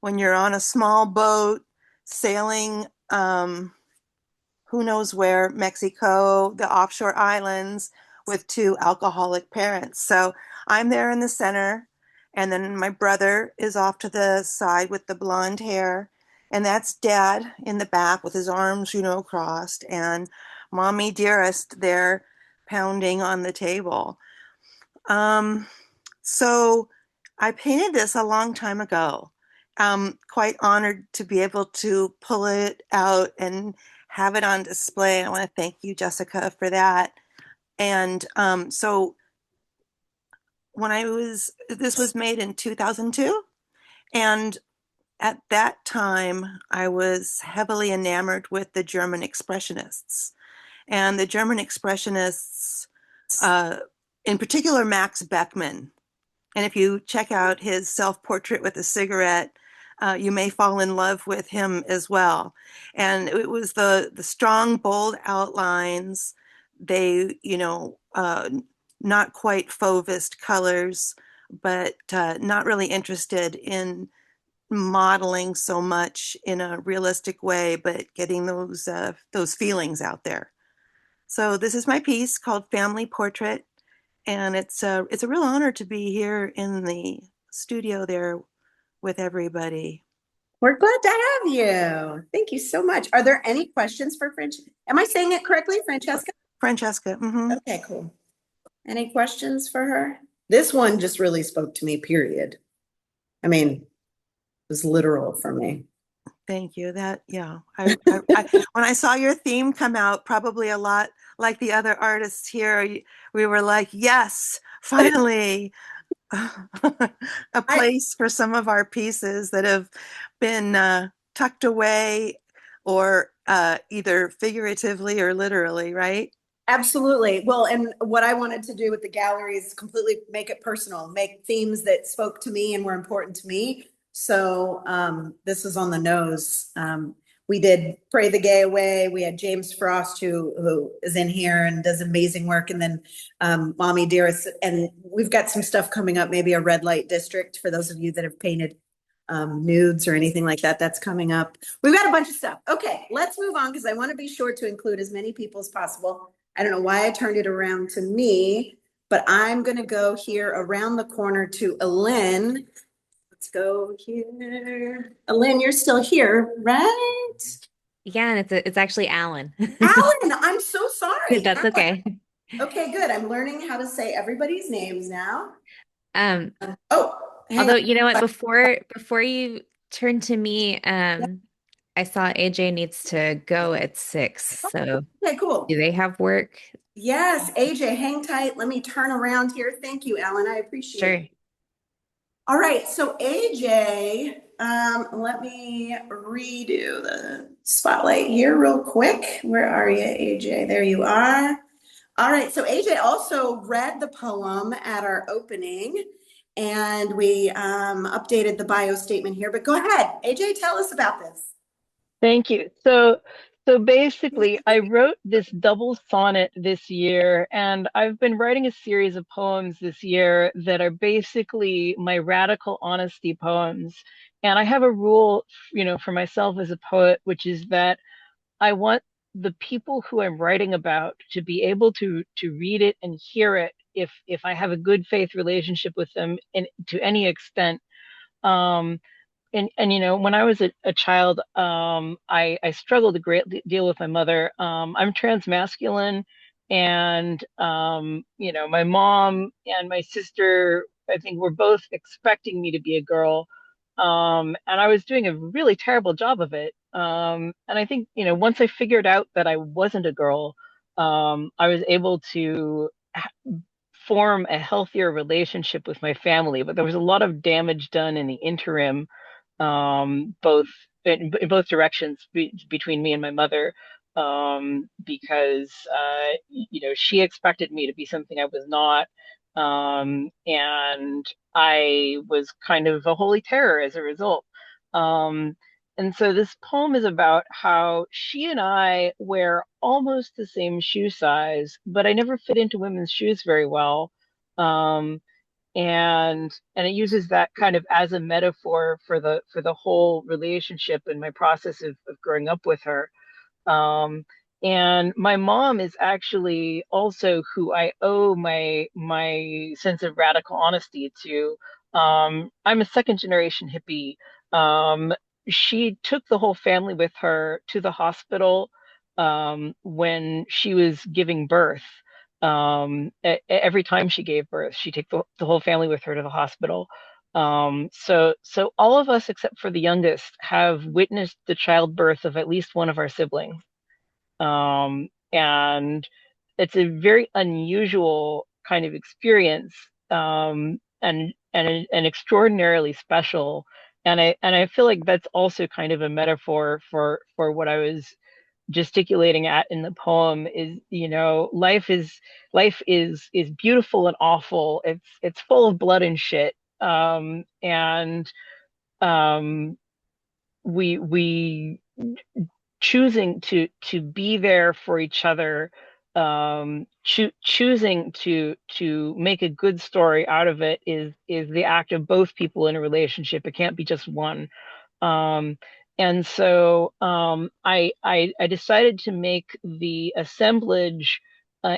when you're on a small boat sailing who knows where, Mexico, the offshore islands, with two alcoholic parents. So I'm there in the center, and then my brother is off to the side with the blonde hair, and that's Dad in the back with his arms, crossed, and Mommy Dearest there pounding on the table. So I painted this a long time ago. I'm quite honored to be able to pull it out and have it on display. I want to thank you, Jessica, for that. And so this was made in 2002. And at that time, I was heavily enamored with the German Expressionists. And the German Expressionists, in particular, Max Beckmann. And if you check out his self-portrait with a cigarette, you may fall in love with him as well. And it was the strong, bold outlines. They, not quite Fauvist colors, but not really interested in modeling so much in a realistic way, but getting those feelings out there. So this is my piece called Family Portrait, and it's a real honor to be here in the studio there with everybody. We're glad to have you. Thank you so much. Are there any questions for Francesca? Am I saying it correctly, Francesca? Francesca. Mm-hmm. Okay, cool. Any questions for her? This one just really spoke to me, period. I mean, it was literal for me. Thank you. When I saw your theme come out, probably a lot like the other artists here, we were like, yes, finally, a place for some of our pieces that have been tucked away or either figuratively or literally, right? Absolutely. Well, and what I wanted to do with the gallery is completely make it personal, make themes that spoke to me and were important to me. So this is on the nose. We did Pray the Gay Away. We had James Frost, who is in here and does amazing work. And then Mommy Dearest. And we've got some stuff coming up, maybe a red light district for those of you that have painted nudes or anything like that. That's coming up. We've got a bunch of stuff. Okay, let's move on because I want to be sure to include as many people as possible. I don't know why I turned it around to me, but I'm going to go here around the corner to Ellen. Let's go here. Ellen, you're still here, right? Yeah, and it's actually Alan. Alan, I'm so sorry. That's okay. Okay, good. I'm learning how to say everybody's names now. Although on. you know what, before you turn to me, I saw AJ needs to go at 6. So okay, cool. Do they have work? Yes, AJ, hang tight. Let me turn around here. Thank you, Alan. I appreciate it. All right, so AJ, let me redo the spotlight here real quick. Where are you, AJ? There you are. All right, so AJ also read the poem at our opening, and we updated the bio statement here. But go ahead, AJ, tell us about this. Thank you. So basically, I wrote this double sonnet this year, and I've been writing a series of poems this year that are basically my radical honesty poems. And I have a rule, for myself as a poet, which is that I want the people who I'm writing about to be able to read it and hear it if I have a good faith relationship with them and to any extent. And when I was a child, I struggled a great deal with my mother. I'm transmasculine, and my mom and my sister, I think, were both expecting me to be a girl, and I was doing a really terrible job of it. And I think once I figured out that I wasn't a girl, I was able to form a healthier relationship with my family. But there was a lot of damage done in the interim, both in both directions between me and my mother, because she expected me to be something I was not, and I was kind of a holy terror as a result. And so this poem is about how she and I wear almost the same shoe size, but I never fit into women's shoes very well. And it uses that kind of as a metaphor for the whole relationship and my process of growing up with her. And my mom is actually also who I owe my sense of radical honesty to. I'm a second generation hippie. She took the whole family with her to the hospital when she was giving birth. Every time she gave birth, she took the whole family with her to the hospital. So all of us except for the youngest have witnessed the childbirth of at least one of our siblings. And it's a very unusual kind of experience, and extraordinarily special. And I feel like that's also kind of a metaphor for what I was gesticulating at in the poem. Is, life is beautiful and awful. It's full of blood and shit. And um we choosing to be there for each other, choosing to make a good story out of it, is the act of both people in a relationship. It can't be just one. um, and so I decided to make the assemblage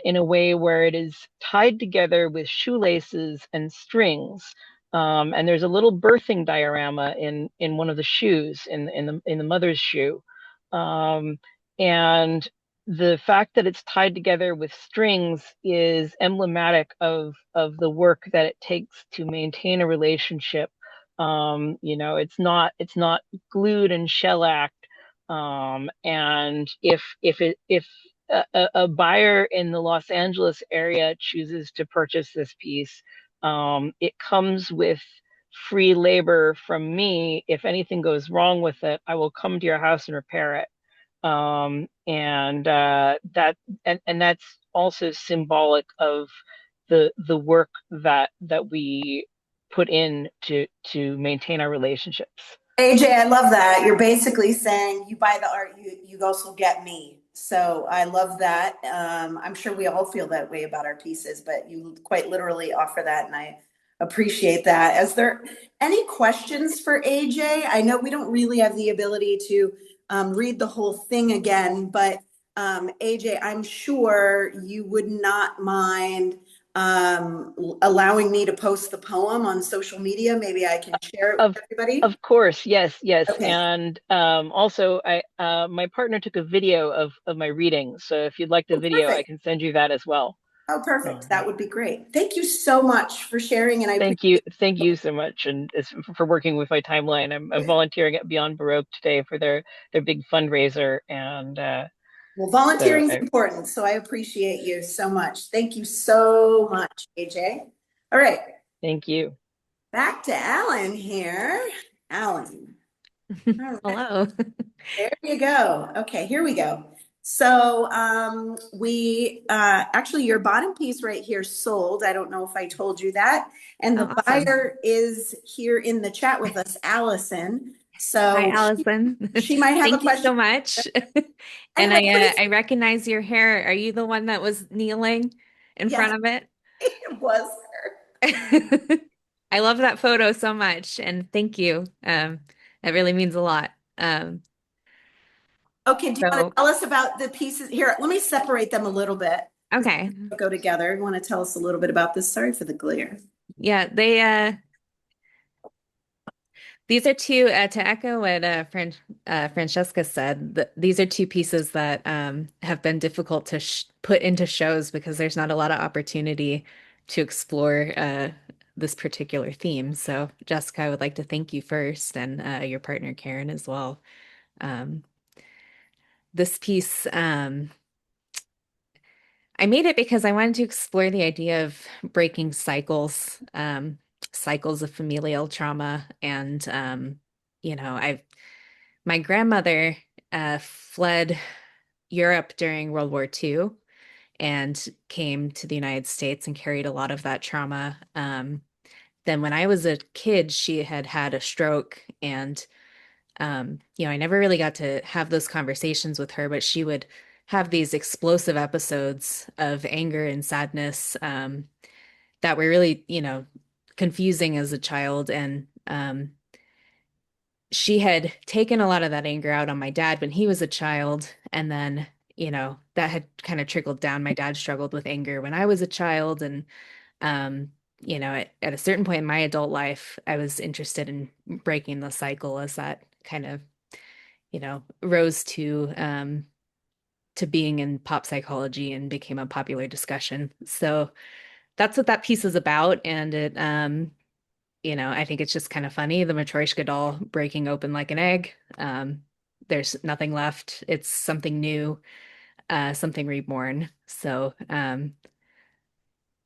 in a way where it is tied together with shoelaces and strings. And there's a little birthing diorama in one of the shoes, in the mother's shoe. Um, and the fact that it's tied together with strings is emblematic of the work that it takes to maintain a relationship. It's not glued and shellacked. And if a buyer in the Los Angeles area chooses to purchase this piece, it comes with free labor from me. If anything goes wrong with it, I will come to your house and repair it. And that's also symbolic of the work that we put in to maintain our relationships. AJ, I love that. You're basically saying you buy the art, you also get me. So I love that. I'm sure we all feel that way about our pieces, but you quite literally offer that, and I appreciate that. Is there any questions for AJ? I know we don't really have the ability to read the whole thing again, but AJ, I'm sure you would not mind allowing me to post the poem on social media. Maybe I can share it with Of everybody. of course, yes, yes. Okay. And also, I my partner took a video of my reading, so if you'd like the Oh, video, I perfect. can send you that as well. Oh, perfect. Um, That would be great. Thank you so much for sharing, and I appreciate thank you so much, and for working with my timeline. I'm it. volunteering at Beyond Baroque today for their big fundraiser, and Well, so volunteering is important, so I appreciate you so much. Thank you so much, AJ. All right, thank you. back to Alan here. Alan. All right. Hello. There you go. Okay, here we go. So we actually your bottom piece right here sold. I don't know if I told you that. And Oh, the awesome. buyer is here in the chat with us, Allison. Hi, So Allison. she might have a Thank you question. so much. And Anyway, I recognize your hair. Are you the one that was kneeling in yes, front of it? it was her. I love that photo so much, and thank you. That really means a lot. Okay, do you want to So tell us about the pieces here? Let me separate them a little bit. okay. Go together. You want to tell us a little bit about this? Sorry for the glare. Yeah, they these are two to echo what Francesca said. These are two pieces that have been difficult to sh put into shows because there's not a lot of opportunity to explore this particular theme. So, Jessica, I would like to thank you first, and your partner Karen as well. Um, this piece, I made it because I wanted to explore the idea of breaking cycles, cycles of familial trauma, and I've my grandmother fled Europe during World War II and came to the United States and carried a lot of that trauma. Then, when I was a kid, she had had a stroke, and I never really got to have those conversations with her, but she would have these explosive episodes of anger and sadness that were really, confusing as a child. And she had taken a lot of that anger out on my dad when he was a child. And then, that had kind of trickled down. My dad struggled with anger when I was a child. And, at a certain point in my adult life, I was interested in breaking the cycle as that kind of, rose to being in pop psychology and became a popular discussion. So that's what that piece is about. And I think it's just kind of funny, the Matryoshka doll breaking open like an egg. There's nothing left. It's something new. something reborn. So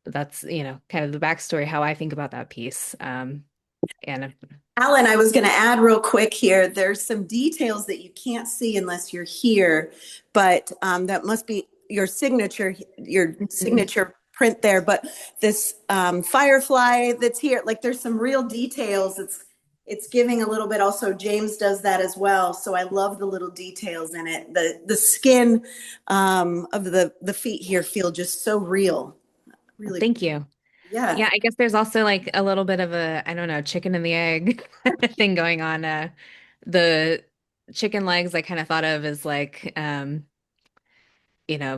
that's, kind of the backstory, how I think about that piece. And Alan, I was going to add real quick here. There's some details that you can't see unless you're here, but that must be your signature print there. But this firefly that's here, like there's some real details. It's giving a little bit. Also, James does that as well. So I love the little details in it. The skin of the feet here feel just so real. Really, thank you. yeah. Yeah, I guess there's also like a little bit of a, I don't know, chicken and the egg thing going on. The chicken legs I kind of thought of as like,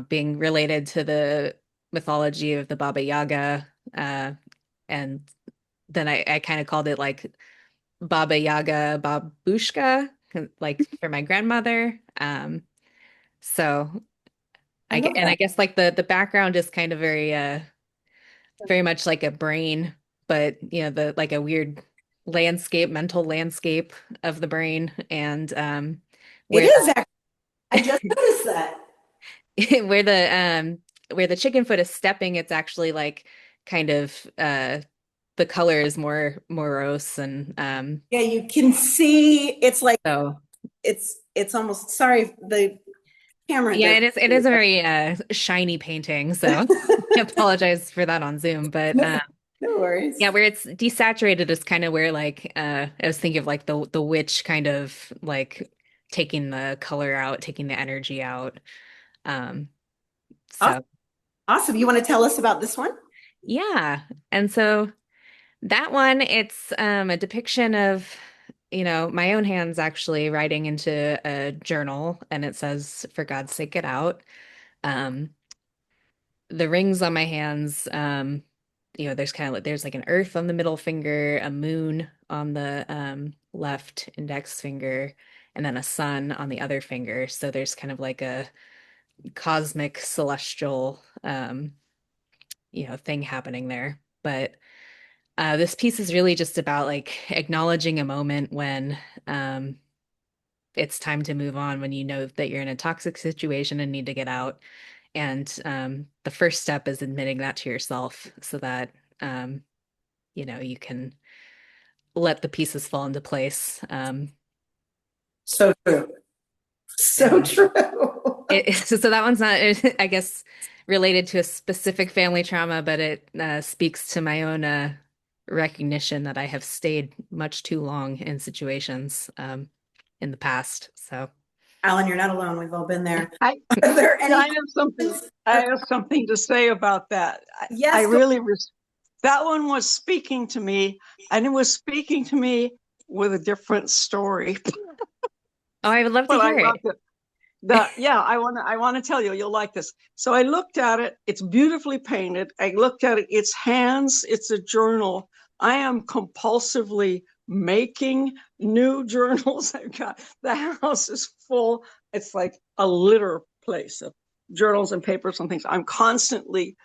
being related to the mythology of the Baba Yaga. And then I kind of called it like Baba Yaga Babushka, like for my grandmother. So I love I that. guess like the background is kind of very much like a brain, but the like a weird mental landscape of the brain, and It where is actually. I just noticed that. where the chicken foot is stepping, it's actually like kind of the color is more morose, and Yeah, you can see it's like so it's almost, sorry, the camera yeah, does. it is a very shiny painting, so I apologize for that on Zoom, but No, no worries. yeah, where it's desaturated is kind of where like I was thinking of like the witch kind of like taking the color out, taking the energy out. Um, Awesome. so Awesome. You want to tell us about this one? yeah. And so that one, it's a depiction of, my own hands actually writing into a journal, and it says, "For God's sake, get out." Um, the rings on my hands, there's kind of like there's like an earth on the middle finger, a moon on the left index finger, and then a sun on the other finger. So there's kind of like a cosmic celestial thing happening there. But this piece is really just about like acknowledging a moment when it's time to move on, when you know that you're in a toxic situation and need to get out. And the first step is admitting that to yourself, so that you can let the pieces fall into place. So true. So And true. so that one's not, I guess, related to a specific family trauma, but it speaks to my own recognition that I have stayed much too long in situations in the past. So, Alan, you're not alone. We've all been there. I, Are there I any have something. questions? I have something to say about that. I Yes, really that one was speaking to me, and it was speaking to me with a different story. oh, I would love to But I hear it. loved it. Yeah, I want to tell you, you'll like this. So I looked at it. It's beautifully painted. I looked at it. It's hands. It's a journal. I am compulsively making new journals. I've got the house is full. It's like a litter place of journals and papers and things. I'm constantly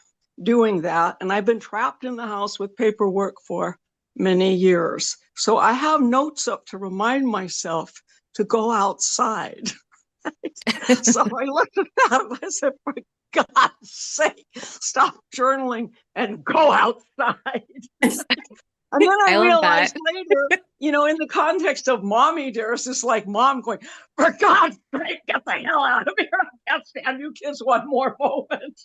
doing that, and I've been trapped in the house with paperwork for many years. So I have notes up to remind myself to go outside. So I looked at that and I said, for God's sake, stop journaling and go outside. And then I I love realized that. later, in the context of mommy dearest, it's like mom going, for God's sake, get the hell out of here. I can't stand you kids one more moment.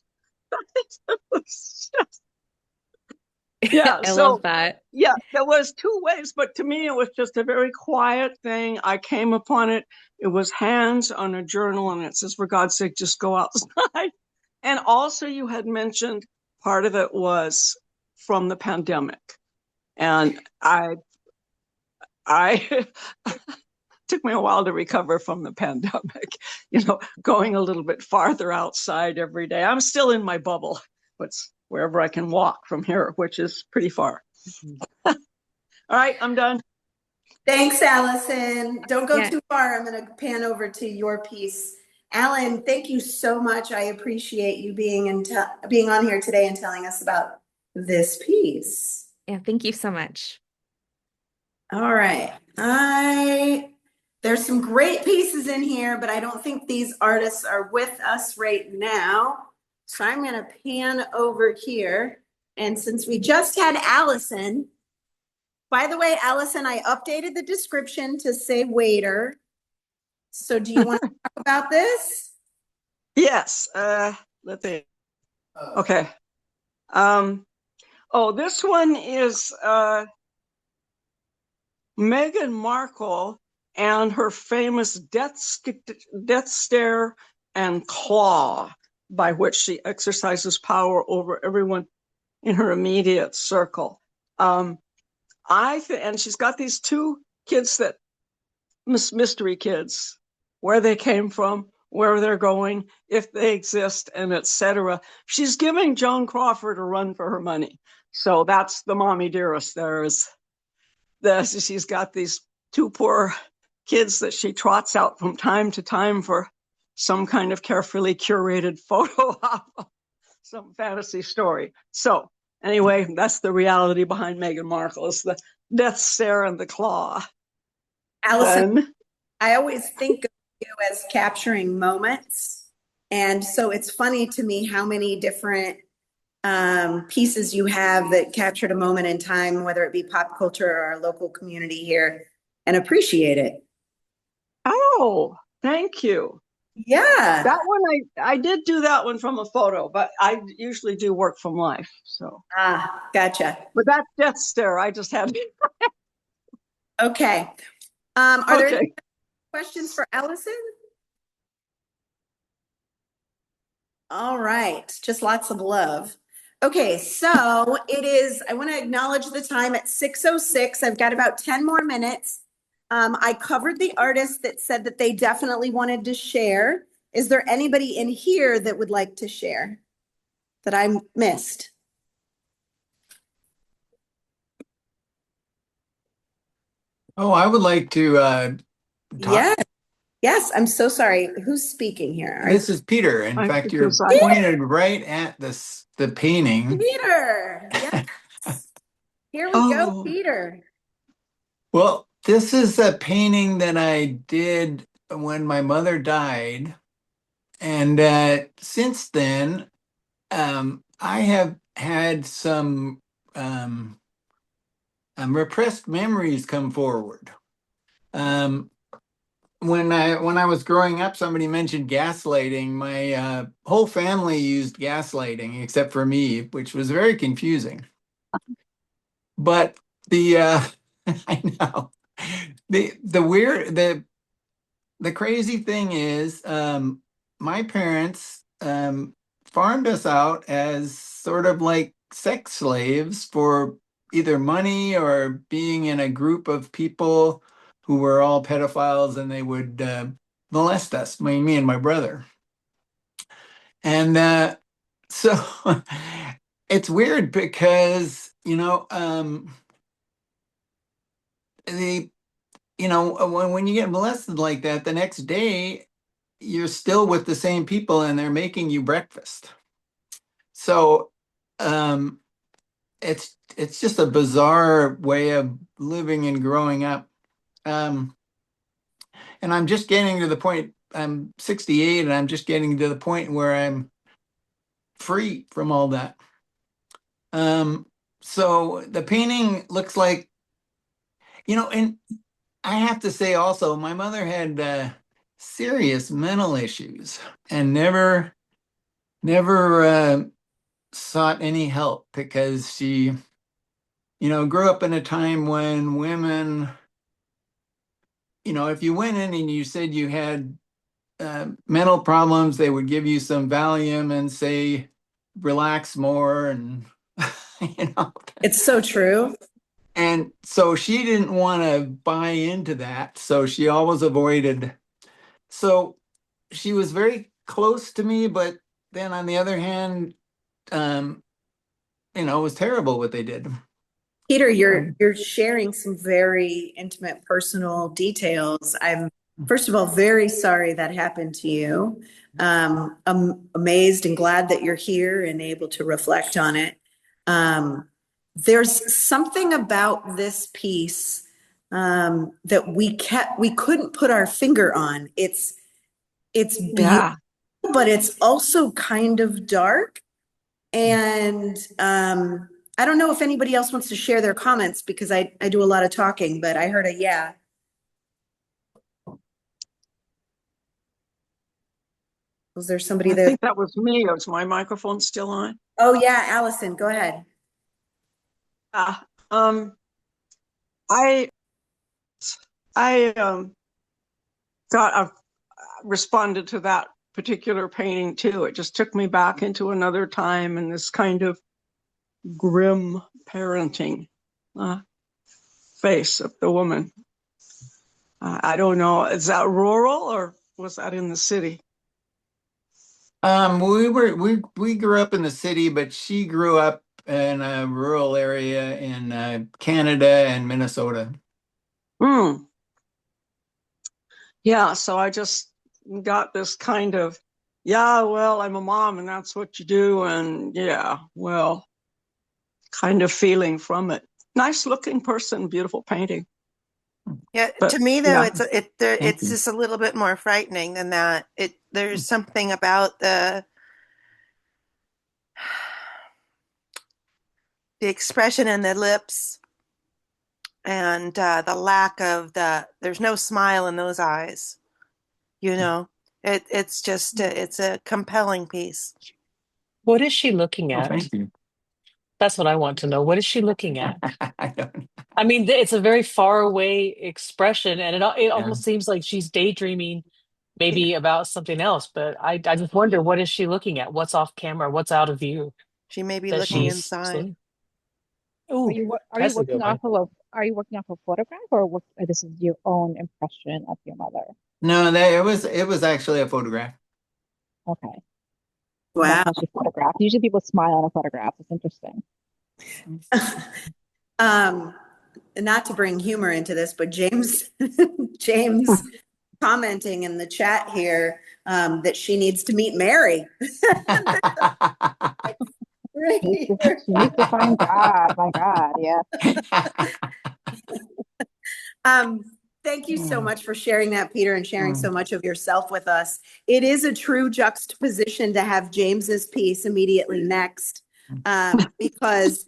Yeah, I so love that. yeah, there was two ways, but to me it was just a very quiet thing. I came upon it. It was hands on a journal, and it says, for God's sake, just go outside. And also you had mentioned part of it was from the pandemic. And I took me a while to recover from the pandemic, going a little bit farther outside every day. I'm still in my bubble, but wherever I can walk from here, which is pretty far. All right, I'm done. thanks, Allison. Don't go Yeah. too far. I'm going to pan over to your piece. Alan, thank you so much. I appreciate you being on here today and telling us about this piece. Yeah, thank you so much. All right. I There's some great pieces in here, but I don't think these artists are with us right now. So I'm going to pan over here. And since we just had Allison, by the way, Allison, I updated the description to say waiter. So do you want to talk about this? Yes. Let's see. Okay. This one is Meghan Markle and her famous death stare and claw, by which she exercises power over everyone in her immediate circle. And she's got these two kids that mystery kids, where they came from, where they're going, if they exist, and etc. She's giving Joan Crawford a run for her money. So that's the mommy dearest. She's got these two poor kids that she trots out from time to time for some kind of carefully curated photo op, some fantasy story. So anyway, that's the reality behind Meghan Markle, is the death stare and the claw. Allison, I always think of you as capturing moments. And so it's funny to me how many different pieces you have that captured a moment in time, whether it be pop culture or our local community here, and appreciate it. Oh, thank you. Yeah. That one, I did do that one from a photo, but I usually do work from life. So. Gotcha. But that death stare, I just had. Okay. Are there any questions for Allison? All right. Just lots of love. Okay, so I want to acknowledge the time at 6:06. I've got about 10 more minutes. I covered the artists that said that they definitely wanted to share. Is there anybody in here that would like to share that I missed? Oh, I would like to talk. Yes, I'm so sorry. Who's speaking here? This is Peter. In fact, you're pointed right at the painting. Peter. Yes. Here we go, Peter. Well, this is a painting that I did when my mother died. And since then, I have had some repressed memories come forward. When I was growing up, somebody mentioned gaslighting. My whole family used gaslighting except for me, which was very confusing. But I know the crazy thing is, my parents farmed us out as sort of like sex slaves for either money or being in a group of people who were all pedophiles, and they would molest us, me and my brother. And so it's weird because, when you get molested like that, the next day you're still with the same people and they're making you breakfast. So it's just a bizarre way of living and growing up. And I'm just getting to the point, I'm 68 and I'm just getting to the point where I'm free from all that. So the painting looks like, and I have to say also, my mother had serious mental issues and never sought any help because she, grew up in a time when women, if you went in and you said you had mental problems, they would give you some Valium and say, relax more. And, It's so true. And so she didn't want to buy into that. So she always avoided. So she was very close to me, but then on the other hand, it was terrible what they did. Peter, you're sharing some very intimate personal details. I'm first of all very sorry that happened to you. I'm amazed and glad that you're here and able to reflect on it. There's something about this piece that we couldn't put our finger on. It's beautiful, Yeah. but it's also kind of dark. And I don't know if anybody else wants to share their comments because I do a lot of talking, but I heard a yeah. Was there somebody I there? think that was me. Was my microphone still on? Oh yeah, Allison, go ahead. Um, I got responded to that particular painting too. It just took me back into another time and this kind of grim parenting face of the woman. I don't know. Is that rural or was that in the city? We grew up in the city, but she grew up in a rural area in Canada and Minnesota. Hmm. Yeah, so I just got this kind of, yeah, well, I'm a mom and that's what you do. And yeah, well, kind of feeling from it. Nice looking person, beautiful painting. Yeah, But to me though, yeah, Thank it's you. just a little bit more frightening than that. There's something about the expression in the lips and the lack of there's no smile in those eyes. You know, it's just it's a compelling piece. What is she looking Oh, at? thank you. That's what I want to know. What is she looking at? I don't, I mean, it's a very far away expression, and it yeah. almost seems like she's daydreaming Yeah, maybe about something else. But I just wonder, what is she looking at? What's off camera? What's out of view she may be that looking she's inside. seeing? Oh, Are you that's a working good one. are you working off a photograph or this is your own impression of your mother? No, it was actually a photograph. Okay. That's Wow. how she photographed. Usually people smile on a photograph. It's interesting. Um, not to bring humor into this, but James commenting in the chat here that she needs to meet Mary. Right here. She needs to find God. My God, yeah. Thank you so much for sharing that, Peter, and sharing so much of yourself with us. It is a true juxtaposition to have James's piece immediately next, because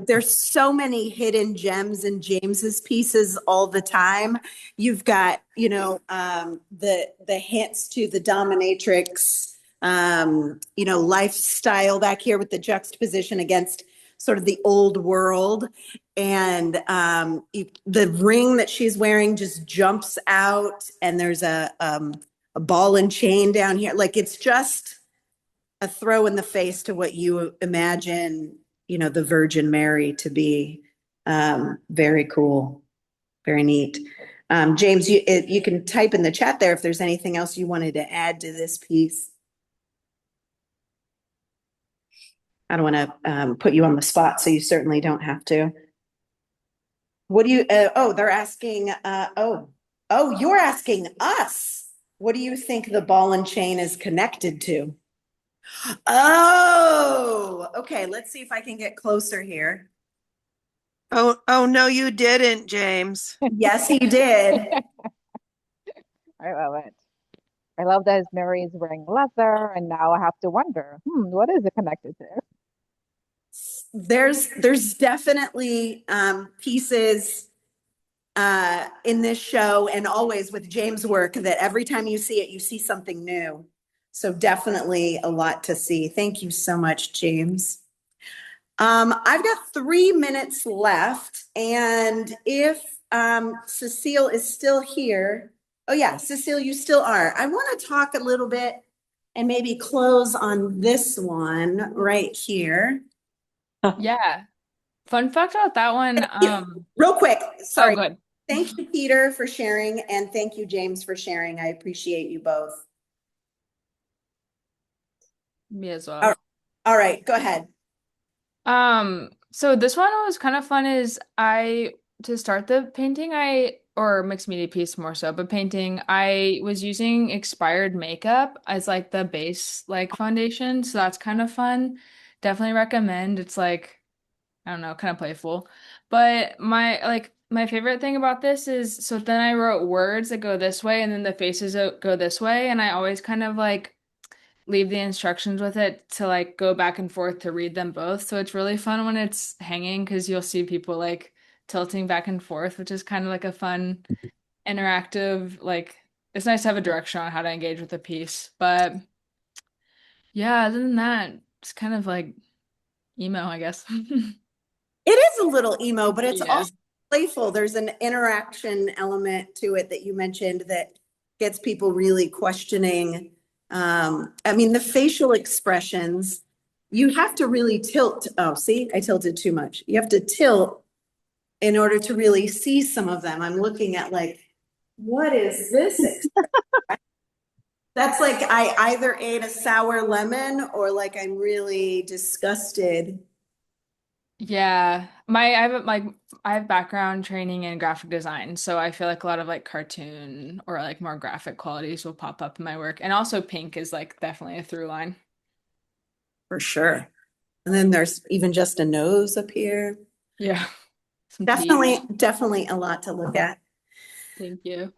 there's so many hidden gems in James's pieces all the time. You've got, the hints to the dominatrix, lifestyle back here with the juxtaposition against sort of the old world. And the ring that she's wearing just jumps out, and there's a ball and chain down here. Like, it's just a throw in the face to what you imagine, the Virgin Mary to be. Very cool, very neat. James, you can type in the chat there if there's anything else you wanted to add to this piece. I don't want to put you on the spot, so you certainly don't have to. What do you, they're asking, you're asking us. What do you think the ball and chain is connected to? Oh, okay. Let's see if I can get closer here. Oh no, you didn't, James. Yes, he did. I love it. I love that Mary is wearing leather, and now I have to wonder, what is it connected to? There's definitely pieces in this show and always with James' work that every time you see it, you see something new. So definitely a lot to see. Thank you so much, James. I've got 3 minutes left, and if Cecile is still here, oh yeah, Cecile, you still are. I want to talk a little bit and maybe close on this one right here. Yeah. Fun fact about that one. Real quick, sorry. Oh, good. Thank you, Peter, for sharing, and thank you, James, for sharing. I appreciate you both. Me as well. All right, go ahead. So this one was kind of fun to start the painting, or mixed media piece more so, but painting, I was using expired makeup as like the base like foundation. So that's kind of fun. Definitely recommend. It's like, I don't know, kind of playful. But my favorite thing about this is, so then I wrote words that go this way and then the faces go this way. And I always kind of like leave the instructions with it to like go back and forth to read them both. So it's really fun when it's hanging because you'll see people like tilting back and forth, which is kind of like a fun interactive, like it's nice to have a direction on how to engage with a piece. But yeah, other than that, it's kind of like emo, I guess. It is a little emo, but it's Yeah. also playful. There's an interaction element to it that you mentioned that gets people really questioning. I mean, the facial expressions, you have to really tilt. Oh, see, I tilted too much. You have to tilt in order to really see some of them. I'm looking at like, what is this? That's like I either ate a sour lemon or like I'm really disgusted. Yeah. I have background training in graphic design, so I feel like a lot of like cartoon or like more graphic qualities will pop up in my work. And also pink is like definitely a through line. For sure. And then there's even just a nose up here. Yeah. Some Definitely, teeth. definitely a lot to look at. Thank you.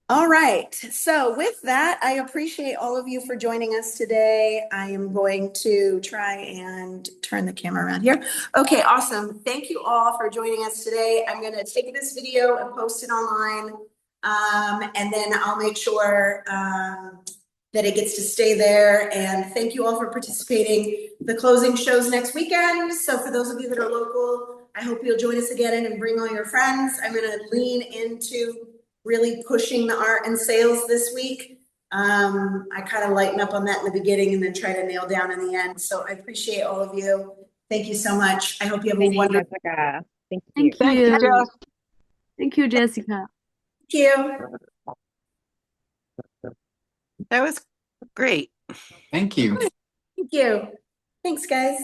All right. So with that, I appreciate all of you for joining us today. I am going to try and turn the camera around here. Okay, awesome. Thank you all for joining us today. I'm going to take this video and post it online. And then I'll make sure that it gets to stay there. And thank you all for participating. The closing shows next weekend. So for those of you that are local, I hope you'll join us again and bring all your friends. I'm going to lean into really pushing the art and sales this week. I kind of lighten up on that in the beginning and then try to nail down in the end. So I appreciate all of you. Thank you so much. I hope you have a Thank you, wonderful Jessica. Thank you. Thank Thank you, you. Jess. Thank you, Jessica. Thank you. That was great. Thank you. Thank you. Thanks, guys.